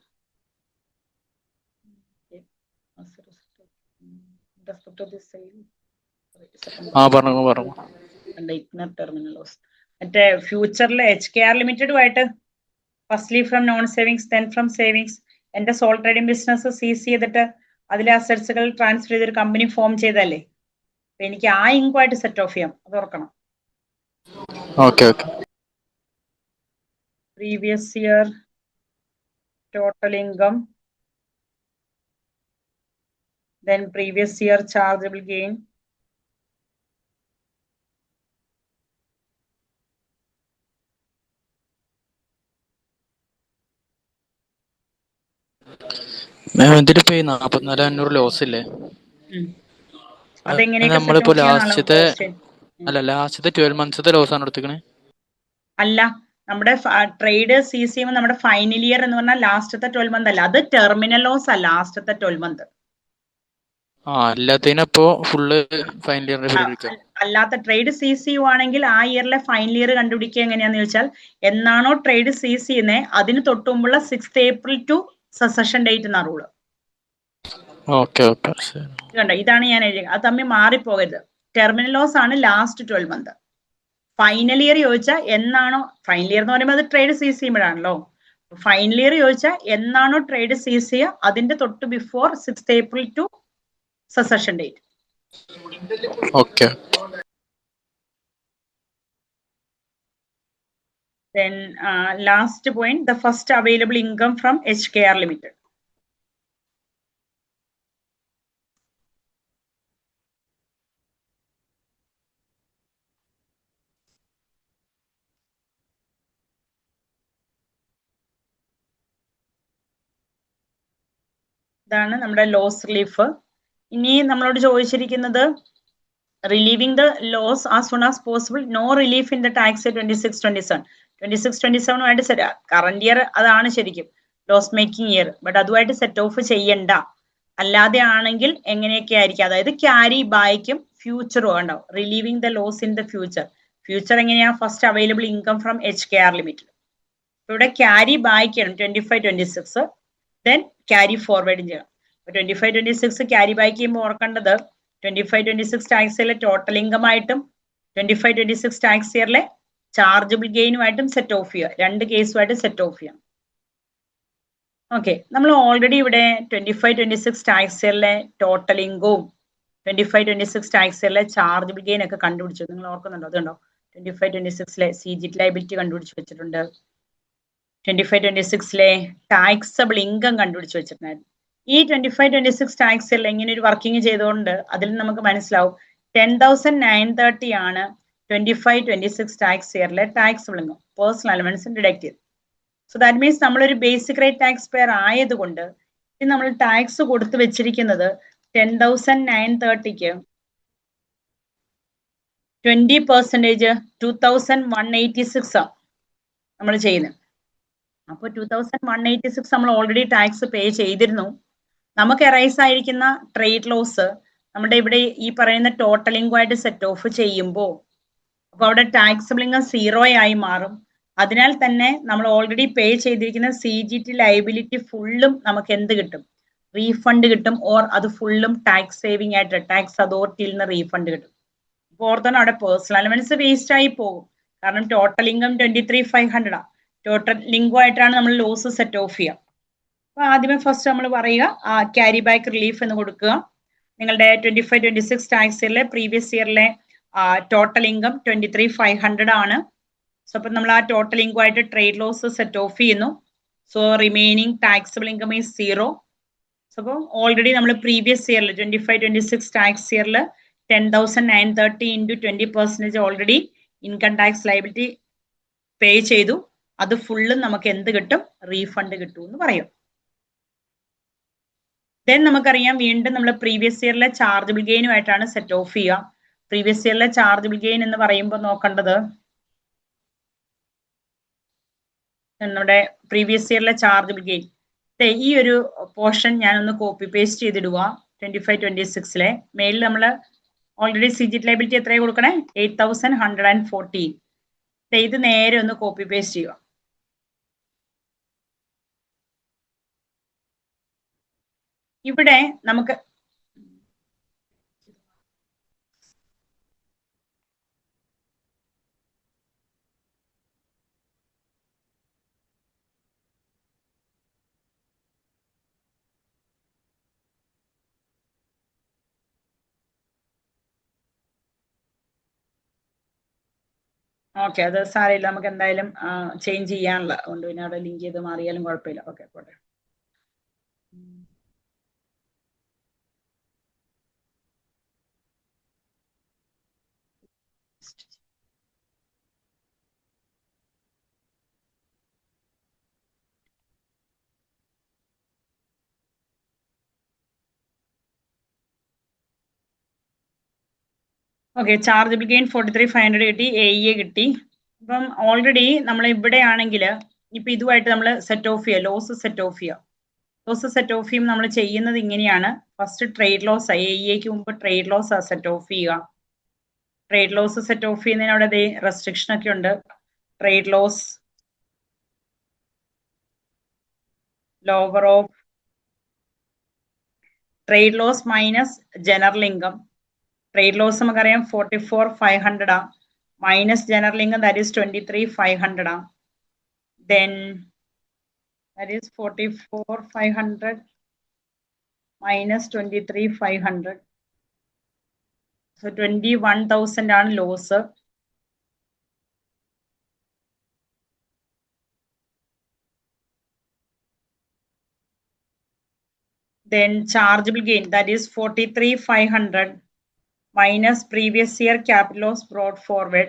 ടെർമിനൽ ലോസ് മറ്റേ ഫ്യൂച്ചറിലെ HKR ലിമിറ്റഡുമായിട്ട് firstly from non savings then from savings എന്റെ സോൾ ട്രേഡിംഗ് ബിസിനസ് സീസ് ചെയ്തിട്ട് അതിലെ അസറ്റ്സുകൾ ട്രാൻസ്ഫർ ചെയ്തൊരു കമ്പനി ഫോം ചെയ്തല്ലേ. എനിക്ക് ആ ഇൻകുമായിട്ട് സെറ്റ് ഓഫ് ചെയ്യാം, അത് ഓർക്കണം. Previous year total income, then previous year chargeable gain, ഇതില് 44,500 ലോസ് ഇല്ലേ? നമ്മളിപ്പോ ലാസ്റ്റത്തെ 12 മന്ത്സത്തെ ലോസ് ആണ് എടുത്തിക്കണേ. അല്ല, നമ്മുടെ ട്രേഡ് സീസ് ചെയ്യുമ്പോൾ നമ്മുടെ ഫൈനൽ ഇയർ എന്ന് പറഞ്ഞാൽ ലാസ്റ്റത്തെ 12 മന്ത് അല്ല, അത് ടെർമിനൽ ലോസ് അല്ല. ലാസ്റ്റത്തെ 12 മന്ത് അല്ലാത്ത ട്രേഡ് സീസ് ചെയ്യുവാണെങ്കിൽ ആ ഇയറിലെ ഫൈനൽ ഇയർ കണ്ടുപിടിക്കുക എങ്ങനെയാന്ന് ചോദിച്ചാൽ എന്നാണോ ട്രേഡ് സീസ് ചെയ്യുന്നത് അതിന് തൊട്ടുമുമ്പുള്ള 6th April to succession date എന്നാ റൂള്. കണ്ടോ, ഇതാണ് ഞാൻ എഴുതിയത്. അത് തമ്മിൽ മാറിപ്പോകരുത്. ടെർമിനൽ ലോസ് ആണ് ലാസ്റ്റ് 12 മന്ത്. ഫൈനൽ ഇയർ ചോദിച്ചാൽ എന്നാണോ, ഫൈനൽ ഇയർ എന്ന് പറയുമ്പോൾ അത് ട്രേഡ് സീസ് ചെയ്യുമ്പോഴാണല്ലോ. ഫൈനൽ ഇയർ ചോദിച്ചാൽ എന്നാണോ ട്രേഡ് സീസ് ചെയ്യുക അതിന്റെ തൊട്ട് before 6th April to succession date. Then last point, the first available income from HKR Limited. ഇതാണ് നമ്മുടെ ലോസ് റിലീഫ്. ഇനി നമ്മളോട് ചോദിച്ചിരിക്കുന്നത് relieving the loss as soon as possible, no relief in the tax 26-27 set. Current year അതാണ് ശരിക്കും loss making year, but അതുമായിട്ട് set off ചെയ്യണ്ട. അല്ലാതെ ആണെങ്കിൽ എങ്ങനെയൊക്കെ ആയിരിക്കും, അതായത് ക്യാരി ബായ്ക്കും ഫ്യൂച്ചറും ഉണ്ടാവും. Relieving the loss in the future എങ്ങനെയാ? First available income from HKR limited. ഇവിടെ ക്യാരി ബായ്ക്കാണ് 25-26, ദെൻ ക്യാരി ഫോർവേഡും ചെയ്യണം. 25-26 ക്യാരി ബാക്ക് ചെയ്യുമ്പോൾ ഓർക്കേണ്ടത് 25-26 ടാക്സ് ഇയറിലെ ടോട്ടൽ ഇൻകം ആയിട്ടും 25-26 ടാക്സ് ഇയറിലെ ചാർജബിൾ ഗെയിനുമായിട്ടും സെറ്റ് ഓഫ് ചെയ്യുക. രണ്ട് കേസുമായിട്ട് സെറ്റ് ഓഫ് ചെയ്യാം. ഓക്കെ, നമ്മൾ ഓൾറെഡി ഇവിടെ 25-26 ടാക്സ് ഇയറിലെ ടോട്ടൽ ഇൻകവും 25-26 ടാക്സ് ഇയറിലെ ചാർജബിൾ ഗെയിൻ ഒക്കെ കണ്ടുപിടിച്ചു. നിങ്ങൾ ഓർക്കുന്നുണ്ടോ? അതുണ്ടോ 25-26 CGT ലയബിലിറ്റി കണ്ടുപിടിച്ച് വെച്ചിട്ടുണ്ട്. 25-26 ടാക്സബിൾ ഇൻകം കണ്ടുപിടിച്ച് വെച്ചിട്ടുണ്ടായിരുന്നു. ഈ 25-26 ടാക്സ് ഇയറിൽ ഇങ്ങനെ ഒരു വർക്കിംഗ് ചെയ്തുകൊണ്ട് അതിൽ നമുക്ക് മനസ്സിലാവും 10,930 ആണ് 25-26 ടാക്സ് ഇയറിലെ taxable income personal allowance deduct ചെയ്ത്. സോ ദാറ്റ് മീൻസ് നമ്മളൊരു ബേസിക് റേറ്റ് ടാക്സ് പെയർ ആയതുകൊണ്ട് ഇത് നമ്മൾ ടാക്സ് കൊടുത്തു വെച്ചിരിക്കുന്നത് 10,930ക്ക് 20% 2,186 ആണ് നമ്മൾ ചെയ്യുന്നത്. അപ്പോൾ 2,186 നമ്മൾ ഓൾറെഡി ടാക്സ് പേ ചെയ്തിരുന്നു. നമുക്ക് എറൈസ് ആയിരിക്കുന്ന ട്രേഡ് ലോസ് നമ്മുടെ ഇവിടെ ഈ പറയുന്ന ടോട്ടലിംഗുമായിട്ട് സെറ്റ് ഓഫ് ചെയ്യുമ്പോൾ അപ്പൊ അവിടെ ടാക്സബിൾ ഇൻകം 0 ആയി മാറും. അതിനാൽ തന്നെ നമ്മൾ ഓൾറെഡി പേ ചെയ്തിരിക്കുന്ന CGT ലയബിലിറ്റി ഫുള്ളും നമുക്ക് എന്ത് കിട്ടും? റീഫണ്ട് കിട്ടും. ഓർ അത് ഫുള്ളും ടാക്സ് സേവിംഗ് ആയിട്ട് ടാക്സ് അതോറിറ്റിയിൽ നിന്ന് റീഫണ്ട് കിട്ടും. അപ്പോൾ ഓർത്തന്നെ അവിടെ പേഴ്സണൽ അലവൻസ് വേസ്റ്റ് ആയി പോകും. കാരണം ടോട്ടൽ ഇൻകം 23,500 ആണ്. ടോട്ടൽ ലിങ്കുമായിട്ടാണ് നമ്മൾ ലോസ് സെറ്റ് ഓഫ് ചെയ്യുക. അപ്പൊ ആദ്യമേ ഫസ്റ്റ് നമ്മൾ പറയുക ക്യാരി ബാക്ക് റിലീഫ് എന്ന് കൊടുക്കുക. നിങ്ങളുടെ 25-26 ടാക്സ് ഇയറിലെ പ്രീവിയസ് ഇയറിലെ ടോട്ടൽ ഇൻകം 23,500 ആണ്. സോ അപ്പൊ നമ്മൾ ആ ടോട്ടൽ ഇൻകമായിട്ട് ട്രേഡ് ലോസ് സെറ്റ് ഓഫ് ചെയ്യുന്നു. So remaining taxable income is 0. So അപ്പോൾ ഓൾറെഡി നമ്മൾ പ്രീവിയസ് ഇയറിൽ 25-26 ടാക്സ് ഇയറിൽ 10,930 into 20% already income tax liability pay ചെയ്തു. അത് ഫുള്ളും നമുക്ക് എന്ത് കിട്ടും? റീഫണ്ട് കിട്ടും എന്ന് പറയും. ദെൻ നമുക്കറിയാം വീണ്ടും നമ്മൾ പ്രീവിയസ് ഇയറിലെ ചാർജബിൾ ഗെയിനുമായിട്ടാണ് സെറ്റ് ഓഫ് ചെയ്യുക. പ്രീവിയസ് ഇയറിലെ ചാർജബിൾ ഗെയിൻ എന്ന് പറയുമ്പോൾ നോക്കേണ്ടത് നമ്മുടെ പ്രീവിയസ് ഇയറിലെ ചാർജബിൾ ഗെയിൻ ഈ ഒരു പോർഷൻ ഞാനൊന്ന് കോപ്പി പേസ്റ്റ് ചെയ്തിടുക. 25-26 മെയിലിൽ നമ്മൾ ഓൾറെഡി CGT ലയബിലിറ്റി എത്രയാണ് കൊടുക്കണേ? 8,114. ഇത് നേരെ ഒന്ന് കോപ്പി പേസ്റ്റ് ചെയ്യുക. ഇവിടെ നമുക്ക് ഓക്കെ, അത് സാരമില്ല, നമുക്ക് എന്തായാലും ചേഞ്ച് ചെയ്യാനുള്ള അതുകൊണ്ട് പിന്നെ അവിടെ ലിങ്ക് ചെയ്ത് മാറിയാലും കുഴപ്പമില്ല. ഓക്കെ, പോട്ടെ. ഓക്കെ, ചാർജബിൾ ഗെയിൻ 43,500 കിട്ടി, AE കിട്ടി. അപ്പം ഓൾറെഡി നമ്മൾ ഇവിടെ ആണെങ്കിൽ ഇപ്പൊ ഇതുമായിട്ട് നമ്മൾ സെറ്റ് ഓഫ് ചെയ്യുക, ലോസ് സെറ്റ് ഓഫ് ചെയ്യുക. ലോസ് സെറ്റ് ഓഫ് ചെയ്യുമ്പോൾ നമ്മൾ ചെയ്യുന്നത് ഇങ്ങനെയാണ്. ഫസ്റ്റ് ട്രേഡ് ലോസ് AEക്ക് മുമ്പ് ട്രേഡ് ലോസ് സെറ്റ് ഓഫ് ചെയ്യുക. ട്രേഡ് ലോസ് സെറ്റ് ഓഫ് ചെയ്യുന്നതിന് അവിടെ റെസ്ട്രിക്ഷൻ ഒക്കെ ഉണ്ട്. Trade loss lower of trade loss minus general income. Trade loss നമുക്കറിയാം 44,500 minus general income that is 23,500. Then that is 44,500 minus 23,500. So 21,000 ആണ് loss. Then chargeable gain that is 43,500 minus previous year capital loss brought forward.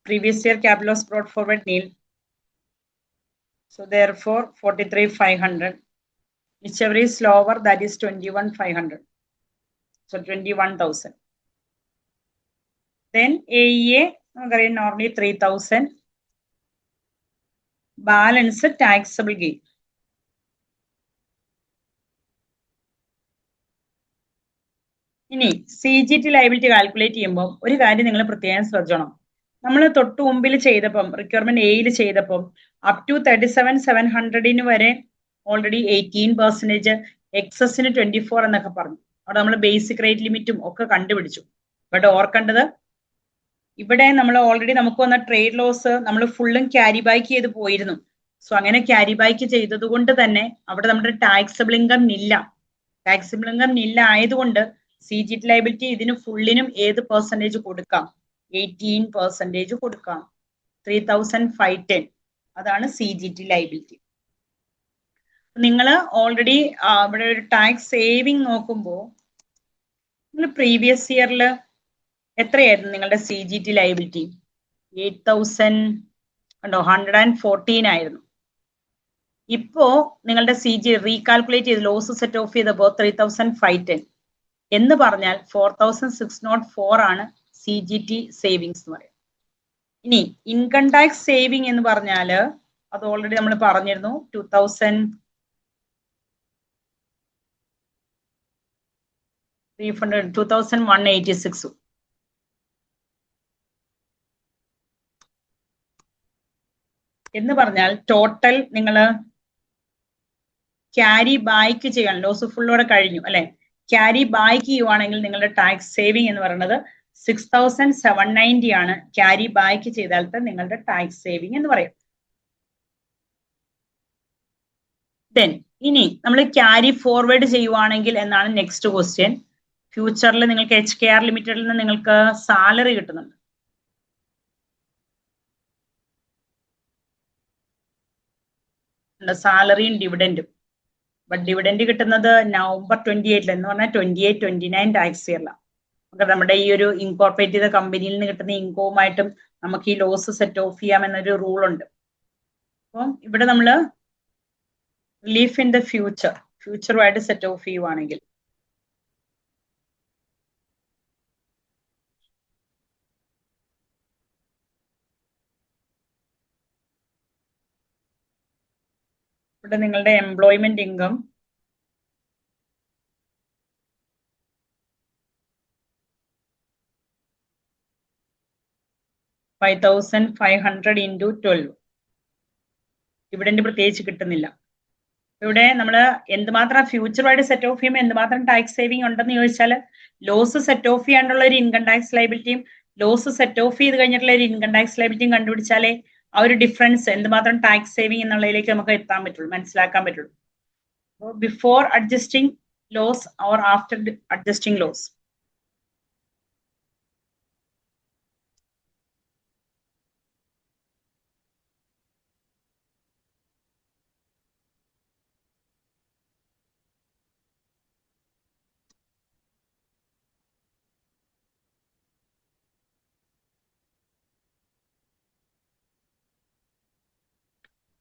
Previous year capital loss brought forward nil. So therefore 43,500. Whichever is lower, that is 21,500. So 21,000. Then AEA normally 3,000. Balance taxable gain. ഇനി CGT liability calculate ചെയ്യുമ്പോൾ ഒരു കാര്യം നിങ്ങൾ പ്രത്യേകം ശ്രദ്ധിക്കണം. നമ്മൾ തൊട്ട് മുമ്പിൽ ചെയ്തപ്പം റിക്വയർമെന്റ് എയിൽ ചെയ്തപ്പം അപ് ടു 37,700 വരെ ഓൾറെഡി 18%, എക്സസിന് 24 എന്നൊക്കെ പറഞ്ഞു. അവിടെ നമ്മൾ ബേസിക് റേറ്റ് ലിമിറ്റും ഒക്കെ കണ്ടുപിടിച്ചു. ഇവിടെ ഓർക്കേണ്ടത് ഇവിടെ നമ്മൾ ഓൾറെഡി നമുക്ക് വന്ന ട്രേഡ് ലോസ് നമ്മൾ ഫുള്ളും ക്യാരി ബാക്ക് ചെയ്ത് പോയിരുന്നു. സോ അങ്ങനെ ക്യാരി ബാക്ക് ചെയ്തത് കൊണ്ട് തന്നെ അവിടെ നമ്മുടെ ടാക്സബിൾ ഇൻകം നില്ല. ടാക്സബിൾ ഇൻകം നില്ല ആയതുകൊണ്ട് CGT ലയബിലിറ്റി ഇതിന് ഫുള്ളിനും ഏത് പെർസെൻറ്റേജ് കൊടുക്കാം? 18% കൊടുക്കാം. 3,510 അതാണ് CGT ലയബിലിറ്റി. നിങ്ങൾ ഓൾറെഡി ഇവിടെ ഒരു ടാക്സ് സേവിങ് നോക്കുമ്പോൾ നിങ്ങൾ പ്രീവിയസ് ഇയറിൽ എത്രയായിരുന്നു നിങ്ങളുടെ CGT ലയബിലിറ്റി? 8,114 ആയിരുന്നു. ഇപ്പോ നിങ്ങളുടെ റീകാൽക്കുലേറ്റ് ചെയ്ത് ലോസ് സെറ്റ് ഓഫ് ചെയ്തപ്പോൾ 3,510 എന്ന് പറഞ്ഞാൽ 4,604 ആണ് CGT സേവിങ്സ് എന്ന് പറയും. ഇനി ഇൻകം ടാക്സ് സേവിങ് എന്ന് പറഞ്ഞാൽ അത് ഓൾറെഡി നമ്മൾ പറഞ്ഞിരുന്നു. 2186. എന്ന് പറഞ്ഞാൽ ടോട്ടൽ നിങ്ങൾ ക്യാരി ബാക്ക് ചെയ്യണം. ലോസ് ഫുള്ളോടെ കഴിഞ്ഞു അല്ലെ. ക്യാരി ബാക്ക് ചെയ്യുവാണെങ്കിൽ നിങ്ങളുടെ ടാക്സ് സേവിങ് എന്ന് പറയുന്നത് 6790 ആണ്. ക്യാരി ബാക്ക് ചെയ്താലത്തെ നിങ്ങളുടെ ടാക്സ് സേവിങ് എന്ന് പറയും. ദെൻ ഇനി നമ്മൾ ക്യാരി ഫോർവേഡ് ചെയ്യുവാണെങ്കിൽ എന്നാണ് നെക്സ്റ്റ് ക്വസ്റ്റ്യൻ. ഫ്യൂച്ചറിൽ നിങ്ങൾക്ക് HKR ലിമിറ്റഡിൽ നിന്ന് നിങ്ങൾക്ക് സാലറി കിട്ടുന്നുണ്ട്. സാലറിയും ഡിവിഡൻഡും. ബട്ട് ഡിവിഡൻഡ് കിട്ടുന്നത് November 28 എന്ന് പറഞ്ഞാൽ 28-29 ടാക്സ് ഇയറിലാണ്. നമ്മുടെ ഈ ഒരു ഇൻകോർപ്പറേറ്റ് ചെയ്ത കമ്പനിയിൽ നിന്ന് കിട്ടുന്ന ഇൻകവുമായിട്ടും നമുക്ക് ഈ ലോസ് സെറ്റ് ഓഫ് ചെയ്യാം എന്നൊരു റൂൾ ഉണ്ട്. അപ്പം ഇവിടെ നമ്മൾ റിലീഫ് ഇൻ ദ ഫ്യൂച്ചറുമായിട്ട് സെറ്റ് ഓഫ് ചെയ്യുവാണെങ്കിൽ ഇവിടെ നിങ്ങളുടെ എംപ്ലോയ്മെന്റ് ഇൻകം $5,500 into 12. ഡിവിഡൻഡ് പ്രത്യേകിച്ച് കിട്ടുന്നില്ല. ഇവിടെ നമ്മൾ എന്തുമാത്രം ഫ്യൂച്ചറുമായിട്ട് സെറ്റ് ഓഫ് ചെയ്യുമ്പോൾ എന്തുമാത്രം ടാക്സ് സേവിങ് ഉണ്ടെന്ന് ചോദിച്ചാൽ ലോസ് സെറ്റ് ഓഫ് ചെയ്യാനുള്ള ഒരു ഇൻകം ടാക്സ് ലയബിലിറ്റിയും ലോസ് സെറ്റ് ഓഫ് ചെയ്ത് കഴിഞ്ഞിട്ടുള്ള ഒരു ഇൻകം ടാക്സ് ലയബിലിറ്റിയും കണ്ടുപിടിച്ചാലേ ആ ഒരു ഡിഫറൻസ് എന്തുമാത്രം ടാക്സ് സേവിങ് എന്നുള്ളതിലേക്ക് നമുക്ക് എത്താൻ പറ്റുള്ളൂ, മനസ്സിലാക്കാൻ പറ്റുള്ളൂ. Before adjusting loss or after adjusting loss.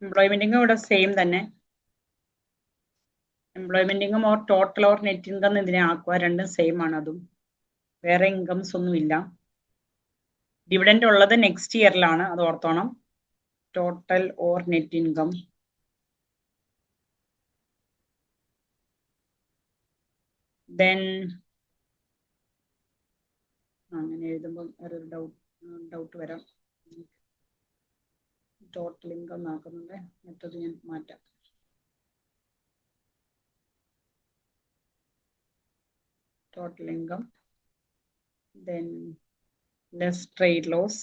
Employment income ഇവിടെ സെയിം തന്നെ. Employment income or total or net income ഇതിനെ ആക്കുക, രണ്ടും സെയിം ആണ്. അതും വേറെ ഇൻകംസ് ഒന്നുമില്ല. ഡിവിഡൻഡ് ഉള്ളത് നെക്സ്റ്റ് ഇയറിലാണ്, അത് ഓർത്തോണം. Total or net income then അങ്ങനെ എഴുതുമ്പോൾ ഒരു ഡൗട്ട് വരാം. ടോട്ടൽ ഇൻകം ആക്കുന്നുണ്ട്, മറ്റത് ഞാൻ മാറ്റാം. Total income then less trade loss,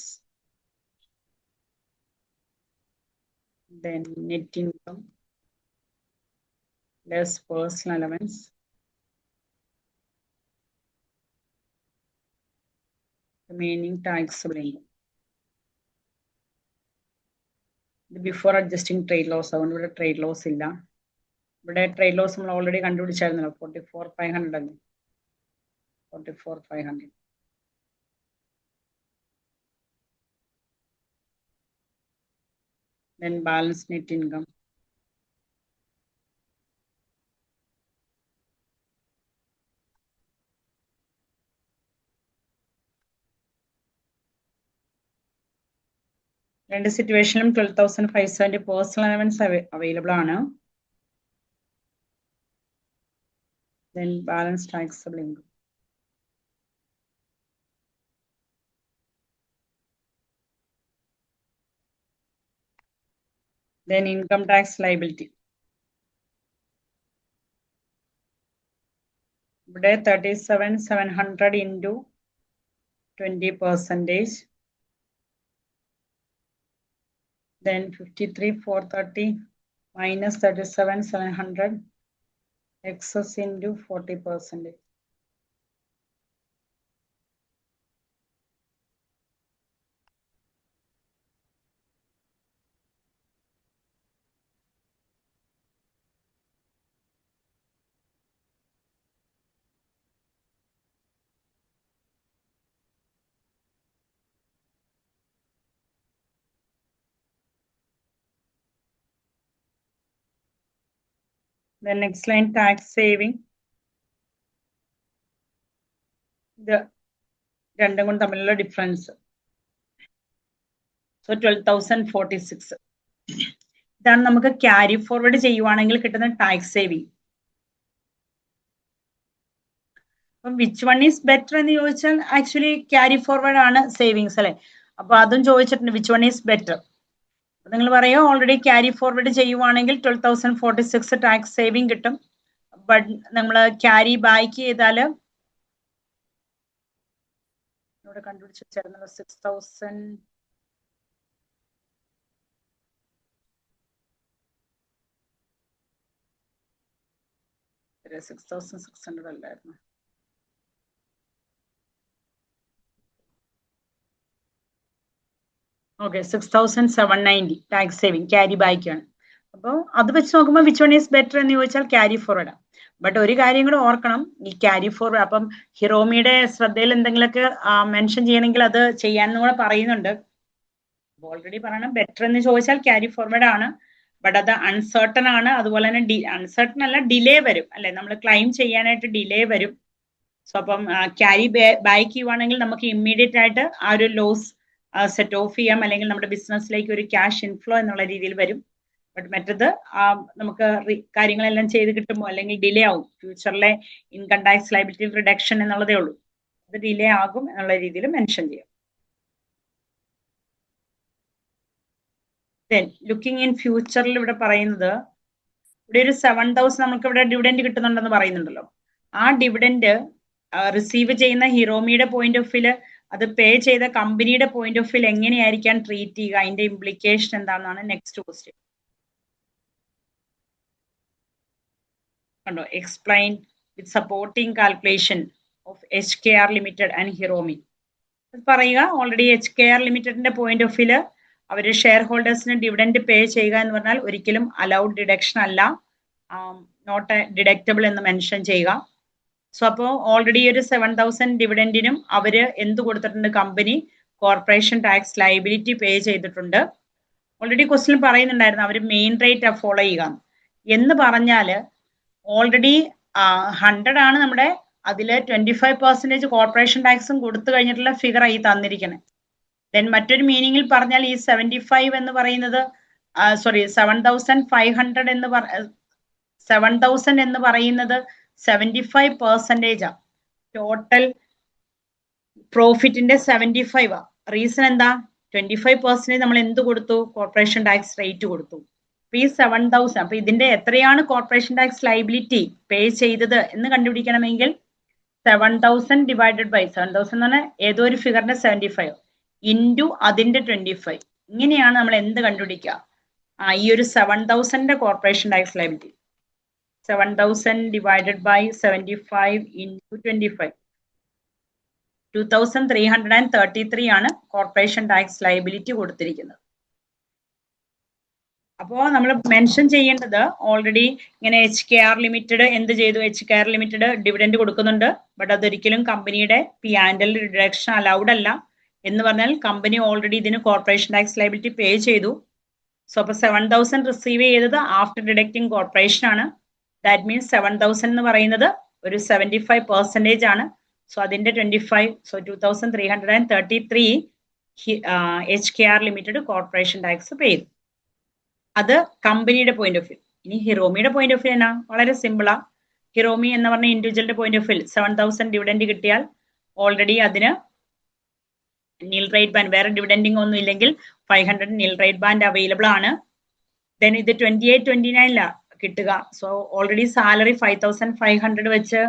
then net income less personal allowance, remaining taxable income. Before adjusting trade loss. അതുകൊണ്ട് ഇവിടെ ട്രേഡ് ലോസ് ഇല്ല. ഇവിടെ ട്രേഡ് ലോസ് നമ്മൾ ഓൾറെഡി കണ്ടുപിടിച്ചായിരുന്നല്ലോ, 44,500 അല്ലേ. 44,500. Then balance net income. രണ്ട് സിറ്റുവേഷനിലും 12,570 പേഴ്സണൽ അലവൻസ് അവൈലബിൾ ആണ്. Then balance taxable income. Then income tax liability. ഇവിടെ 37,700 into 20%. Then 53,430 minus 37,700 excess into 40%. The next line tax saving. ഇത് രണ്ടും കൂടെ തമ്മിലുള്ള ഡിഫറൻസ്. So 12,046. ഇതാണ് നമുക്ക് ക്യാരി ഫോർവേഡ് ചെയ്യുവാണെങ്കിൽ കിട്ടുന്ന ടാക്സ് സേവിങ്. അപ്പം വിച്ച് വൺ ഈസ് ബെറ്റർ എന്ന് ചോദിച്ചാൽ ആക്ച്വലി ക്യാരി ഫോർവേഡ് ആണ് സേവിങ്സ് അല്ലെ. അപ്പൊ അതും ചോദിച്ചിട്ടുണ്ട് വിച്ച് വൺ ഈസ് ബെറ്റർ. നിങ്ങൾ പറയോ ഓൾറെഡി ക്യാരി ഫോർവേഡ് ചെയ്യുവാണെങ്കിൽ 12,046 ടാക്സ് സേവിങ് കിട്ടും. ബട്ട് നമ്മൾ ക്യാരി ബാക്ക് ചെയ്താൽ ഇവിടെ കണ്ടുപിടിച്ച് ചേർന്നുള്ള 6,000 6,600 അല്ലായിരുന്നു. Okay 6,790 tax saving carry back ആണ്. അപ്പോൾ അത് വെച്ച് നോക്കുമ്പോൾ വിച്ച് വൺ ഈസ് ബെറ്റർ എന്ന് ചോദിച്ചാൽ ക്യാരി ഫോർവേഡ്. ബട്ട് ഒരു കാര്യം കൂടെ ഓർക്കണം, ഈ ക്യാരി ഫോർവേഡ് അപ്പം ഹിറോമിയുടെ ശ്രദ്ധയിൽ എന്തെങ്കിലുമൊക്കെ മെൻഷൻ ചെയ്യണമെങ്കിൽ അത് ചെയ്യാനെന്ന് കൂടെ പറയുന്നുണ്ട്. ഓൾറെഡി പറയണം ബെറ്റർ എന്ന് ചോദിച്ചാൽ ക്യാരി ഫോർവേഡ് ആണ്. ബട്ട് അത് അൺസർട്ടൺ ആണ്. അതുപോലെ തന്നെ അൺസർട്ടൺ അല്ല, ഡിലേ വരും അല്ലെ, നമ്മൾ ക്ലെയിം ചെയ്യാനായിട്ട് ഡിലേ വരും. സോ അപ്പം ക്യാരി ബാക്ക് ചെയ്യുവാണെങ്കിൽ നമുക്ക് ഇമ്മീഡിയറ്റ് ആയിട്ട് ആ ഒരു ലോസ് സെറ്റ് ഓഫ് ചെയ്യാം, അല്ലെങ്കിൽ നമ്മുടെ ബിസിനസ്സിലേക്ക് ഒരു ക്യാഷ് ഇൻഫ്ലോ എന്നുള്ള രീതിയിൽ വരും. ബട്ട് മറ്റത് നമുക്ക് കാര്യങ്ങളെല്ലാം ചെയ്ത് കിട്ടുമ്പോൾ അല്ലെങ്കിൽ ഡിലേ ആവും. ഫ്യൂച്ചറിലെ ഇൻകം ടാക്സ് ലയബിലിറ്റി റിഡക്ഷൻ എന്നുള്ളതേ ഉള്ളൂ, അത് ഡിലേ ആകും എന്നുള്ള രീതിയിൽ മെൻഷൻ ചെയ്യാം. ദെൻ ലുക്കിംഗ് ഇൻ ഫ്യൂച്ചറിൽ ഇവിടെ പറയുന്നത്, ഇവിടെ ഒരു 7,000 നമുക്ക് ഇവിടെ ഡിവിഡൻഡ് കിട്ടുന്നുണ്ടെന്ന് പറയുന്നുണ്ടല്ലോ. ആ ഡിവിഡൻഡ് റിസീവ് ചെയ്യുന്ന ഹിറോമിയുടെ പോയിന്റ് ഓഫ് വ്യൂല് അത് പേ ചെയ്ത കമ്പനിയുടെ പോയിന്റ് ഓഫ് വ്യൂല് എങ്ങനെയായിരിക്കാം ട്രീറ്റ് ചെയ്യുക, അതിന്റെ ഇംപ്ലിക്കേഷൻ എന്താണെന്നാണ് നെക്സ്റ്റ് ക്വസ്റ്റ്യൻ. കണ്ടോ, explain with supporting calculation of HKR limited and Hiromi. പറയുക ഓൾറെഡി HKR ലിമിറ്റഡിന്റെ പോയിന്റ് ഓഫ് വ്യൂല് അവര് ഷെയർ ഹോൾഡേഴ്സിന് ഡിവിഡൻഡ് പേ ചെയ്യുക എന്ന് പറഞ്ഞാൽ ഒരിക്കലും അലൗഡ് ഡിഡക്ഷൻ അല്ല, നോട്ട് ഡിഡക്റ്റബിൾ എന്ന് മെൻഷൻ ചെയ്യുക. സോ അപ്പോൾ ഓൾറെഡി ഒരു 7,000 ഡിവിഡൻഡിനും അവര് എന്ത് കൊടുത്തിട്ടുണ്ട്, company corporation tax liability pay ചെയ്തിട്ടുണ്ട്. ഓൾറെഡി ക്വസ്റ്റ്യൻ പറയുന്നുണ്ടായിരുന്നു അവർ മെയിൻ റേറ്റ് ഫോളോ ചെയ്യുക എന്ന് പറഞ്ഞാൽ ഓൾറെഡി 100 ആണ് നമ്മുടെ, അതിൽ 25% കോർപ്പറേഷൻ ടാക്സും കൊടുത്തു കഴിഞ്ഞിട്ടുള്ള ഫിഗർ ആയി തന്നിരിക്കണേ. ദെൻ മറ്റൊരു മീനിങ്ങിൽ പറഞ്ഞാൽ ഈ 75 എന്ന് പറയുന്നത് 7,500 എന്ന് 7,000 എന്ന് പറയുന്നത് 75% ടോട്ടൽ പ്രോഫിറ്റിന്റെ 75. റീസൺ എന്താ, 25% നമ്മൾ എന്ത് കൊടുത്തു, കോർപ്പറേഷൻ ടാക്സ് റേറ്റ് കൊടുത്തു. അപ്പൊ ഈ 7,000, അപ്പൊ ഇതിന്റെ എത്രയാണ് കോർപ്പറേഷൻ ടാക്സ് ലയബിലിറ്റി പേ ചെയ്തത് എന്ന് കണ്ടുപിടിക്കണമെങ്കിൽ 7,000 ഡിവൈഡഡ് ബൈ 7,000 എന്ന് പറഞ്ഞാൽ ഏതോ ഒരു ഫിഗറിന്റെ 75 ഇൻറ്റു അതിന്റെ 25. ഇങ്ങനെയാണ് നമ്മൾ എന്ത് കണ്ടുപിടിക്കുക, ഈ ഒരു 7,000 corporation tax liability. 7,000 divided by 75 into 25. 2,333 ആണ് കോർപ്പറേഷൻ ടാക്സ് ലയബിലിറ്റി കൊടുത്തിരിക്കുന്നത്. അപ്പോൾ നമ്മൾ മെൻഷൻ ചെയ്യേണ്ടത് ഓൾറെഡി ഇങ്ങനെ HKR ലിമിറ്റഡ് എന്ത് ചെയ്തു, HKR ലിമിറ്റഡ് ഡിവിഡൻഡ് കൊടുക്കുന്നുണ്ട്, ബട്ട് അതൊരിക്കലും കമ്പനിയുടെ P&L ഡിഡക്ഷൻ അലൗഡ് അല്ല എന്ന് പറഞ്ഞാൽ കമ്പനി ഓൾറെഡി ഇതിന് കോർപ്പറേഷൻ ടാക്സ് ലയബിലിറ്റി പേ ചെയ്തു. സോ അപ്പോൾ 7,000 റിസീവ് ചെയ്തത് ആഫ്റ്റർ ഡിഡക്റ്റിംഗ് കോർപ്പറേഷൻ ആണ്. ദാറ്റ് മീൻസ് 7,000 എന്ന് പറയുന്നത് ഒരു 75% ആണ്. സോ അതിന്റെ 25, so 2,333 HKR limited corporation tax പേ ചെയ്തു. അത് കമ്പനിയുടെ പോയിന്റ് ഓഫ് വ്യൂ. ഇനി ഹിറോമിയുടെ പോയിന്റ് ഓഫ് വ്യൂ എന്നാ, വളരെ സിമ്പിളാ. ഹിറോമി എന്ന് പറഞ്ഞ ഇൻഡിവിജ്വലിന്റെ പോയിന്റ് ഓഫ് വ്യൂ 7,000 ഡിവിഡൻഡ് കിട്ടിയാൽ ഓൾറെഡി അതിന് നിൽ റേറ്റ് ബാൻഡ്, വേറെ ഡിവിഡൻഡിങ് ഒന്നും ഇല്ലെങ്കിൽ 500 നിൽ റേറ്റ് ബാൻഡ് അവൈലബിൾ ആണ്. ദെൻ ഇത് 28-29 കിട്ടുക. സോ ഓൾറെഡി സാലറി 5,500 വെച്ച്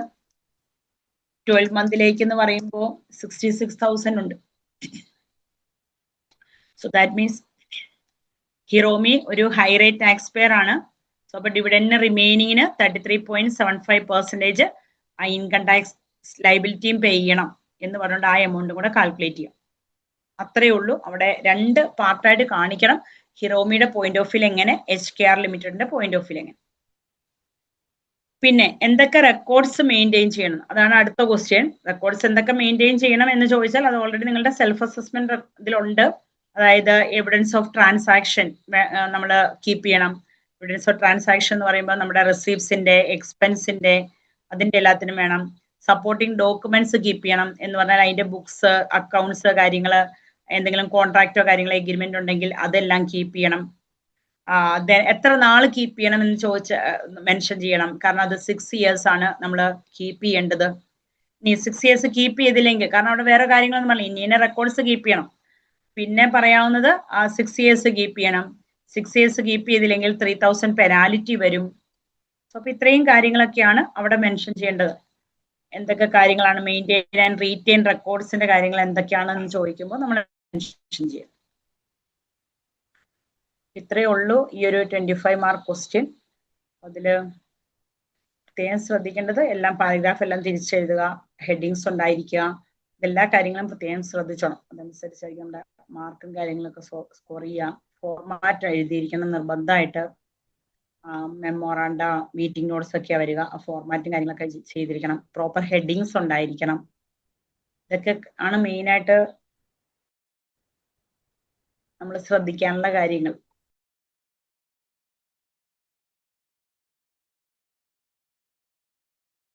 12 മന്തിലേക്ക് എന്ന് പറയുമ്പോൾ 66,000 ഉണ്ട്. സോ ദാറ്റ് മീൻസ് ഹിറോമി ഒരു ഹൈ റേറ്റ് ടാക്സ് പെയർ ആണ്. സോ അപ്പൊ ഡിവിഡൻഡിന് റിമൈനിങ്ങിന് 33.75% ആ ഇൻകം ടാക്സ് ലയബിലിറ്റിയും പേ ചെയ്യണം എന്ന് പറഞ്ഞുകൊണ്ട് ആ എമൗണ്ടും കൂടെ കാൽക്കുലേറ്റ് ചെയ്യാം. അത്രയേ ഉള്ളൂ. അവിടെ 2 പാർട്ടായിട്ട് കാണിക്കണം, ഹിറോമിയുടെ പോയിന്റ് ഓഫ് വ്യൂ എങ്ങനെ, HKR ലിമിറ്റഡിന്റെ പോയിന്റ് ഓഫ് വ്യൂ എങ്ങനെ. പിന്നെ എന്തൊക്കെ റെക്കോർഡ്സ് മെയിൻറ്റെയിൻ ചെയ്യണം, അതാണ് അടുത്ത ക്വസ്റ്റ്യൻ. റെക്കോർഡ്സ് എന്തൊക്കെ മെയിൻറ്റെയിൻ ചെയ്യണം എന്ന് ചോദിച്ചാൽ അത് ഓൾറെഡി നിങ്ങളുടെ സെൽഫ് അസസ്മെന്റ് ഇതിലുണ്ട്. അതായത് എവിഡൻസ് ഓഫ് ട്രാൻസാക്ഷൻ നമ്മൾ കീപ്പ് ചെയ്യണം. എവിഡൻസ് ഓഫ് ട്രാൻസാക്ഷൻ എന്ന് പറയുമ്പോൾ നമ്മുടെ റിസീപ്സിന്റെ, എക്സ്പെൻസിന്റെ, അതിന്റെ എല്ലാത്തിനും വേണം. സപ്പോർട്ടിംഗ് ഡോക്യുമെന്റ്സ് കീപ്പ് ചെയ്യണം എന്ന് പറഞ്ഞാൽ അതിന്റെ ബുക്സ്, അക്കൗണ്ട്സ്, കാര്യങ്ങൾ, എന്തെങ്കിലും കോൺട്രാക്റ്റോ കാര്യങ്ങളോ എഗ്രിമെന്റ് ഉണ്ടെങ്കിൽ അതെല്ലാം കീപ്പ് ചെയ്യണം. എത്ര നാള് കീപ്പ് ചെയ്യണം എന്ന് മെൻഷൻ ചെയ്യണം. കാരണം അത് 6 years ആണ് നമ്മൾ കീപ്പ് ചെയ്യേണ്ടത്. ഇനി 6 years കീപ്പ് ചെയ്തില്ലെങ്കിൽ, കാരണം അവിടെ വേറെ കാര്യങ്ങളൊന്നും പറഞ്ഞില്ല, ഇന്ന റെക്കോർഡ്സ് കീപ്പ് ചെയ്യണം. പിന്നെ പറയാവുന്നത് 6 years കീപ്പ് ചെയ്യണം. 6 years കീപ്പ് ചെയ്തില്ലെങ്കിൽ 3000 പെനാലിറ്റി വരും. അപ്പൊ ഇത്രയും കാര്യങ്ങളൊക്കെയാണ് അവിടെ മെൻഷൻ ചെയ്യേണ്ടത്. എന്തൊക്കെ കാര്യങ്ങളാണ് മെയിൻറ്റെയിൻ ആൻഡ് റീറ്റെയിൻ റെക്കോർഡ്സിന്റെ കാര്യങ്ങൾ എന്തൊക്കെയാണെന്ന് ചോദിക്കുമ്പോൾ നമ്മൾ മെൻഷൻ ചെയ്യും. ഇത്രയേ ഉള്ളൂ ഈ ഒരു 25 മാർക്ക് ക്വസ്റ്റ്യൻ. അതില് പ്രത്യേകം ശ്രദ്ധിക്കേണ്ടത് എല്ലാം പാരഗ്രാഫ് എല്ലാം തിരിച്ചെഴുതുക, ഹെഡിങ്സ് ഉണ്ടായിരിക്കുക, എല്ലാ കാര്യങ്ങളും പ്രത്യേകം ശ്രദ്ധിച്ചോണം. അതനുസരിച്ചായിരിക്കും നമ്മുടെ മാർക്കും കാര്യങ്ങളൊക്കെ സ്കോർ ചെയ്യുക. ഫോർമാറ്റ് എഴുതിയിരിക്കണം നിർബന്ധമായിട്ട്. മെമ്മോറാണ്ട, മീറ്റിംഗ് നോട്ട്സ് ഒക്കെയാണ് വരിക. ആ ഫോർമാറ്റും കാര്യങ്ങളൊക്കെ ചെയ്തിരിക്കണം. പ്രോപ്പർ ഹെഡിങ്സ് ഉണ്ടായിരിക്കണം. ഇതൊക്കെ ആണ് മെയിനായിട്ട് നമ്മൾ ശ്രദ്ധിക്കാനുള്ള കാര്യങ്ങൾ.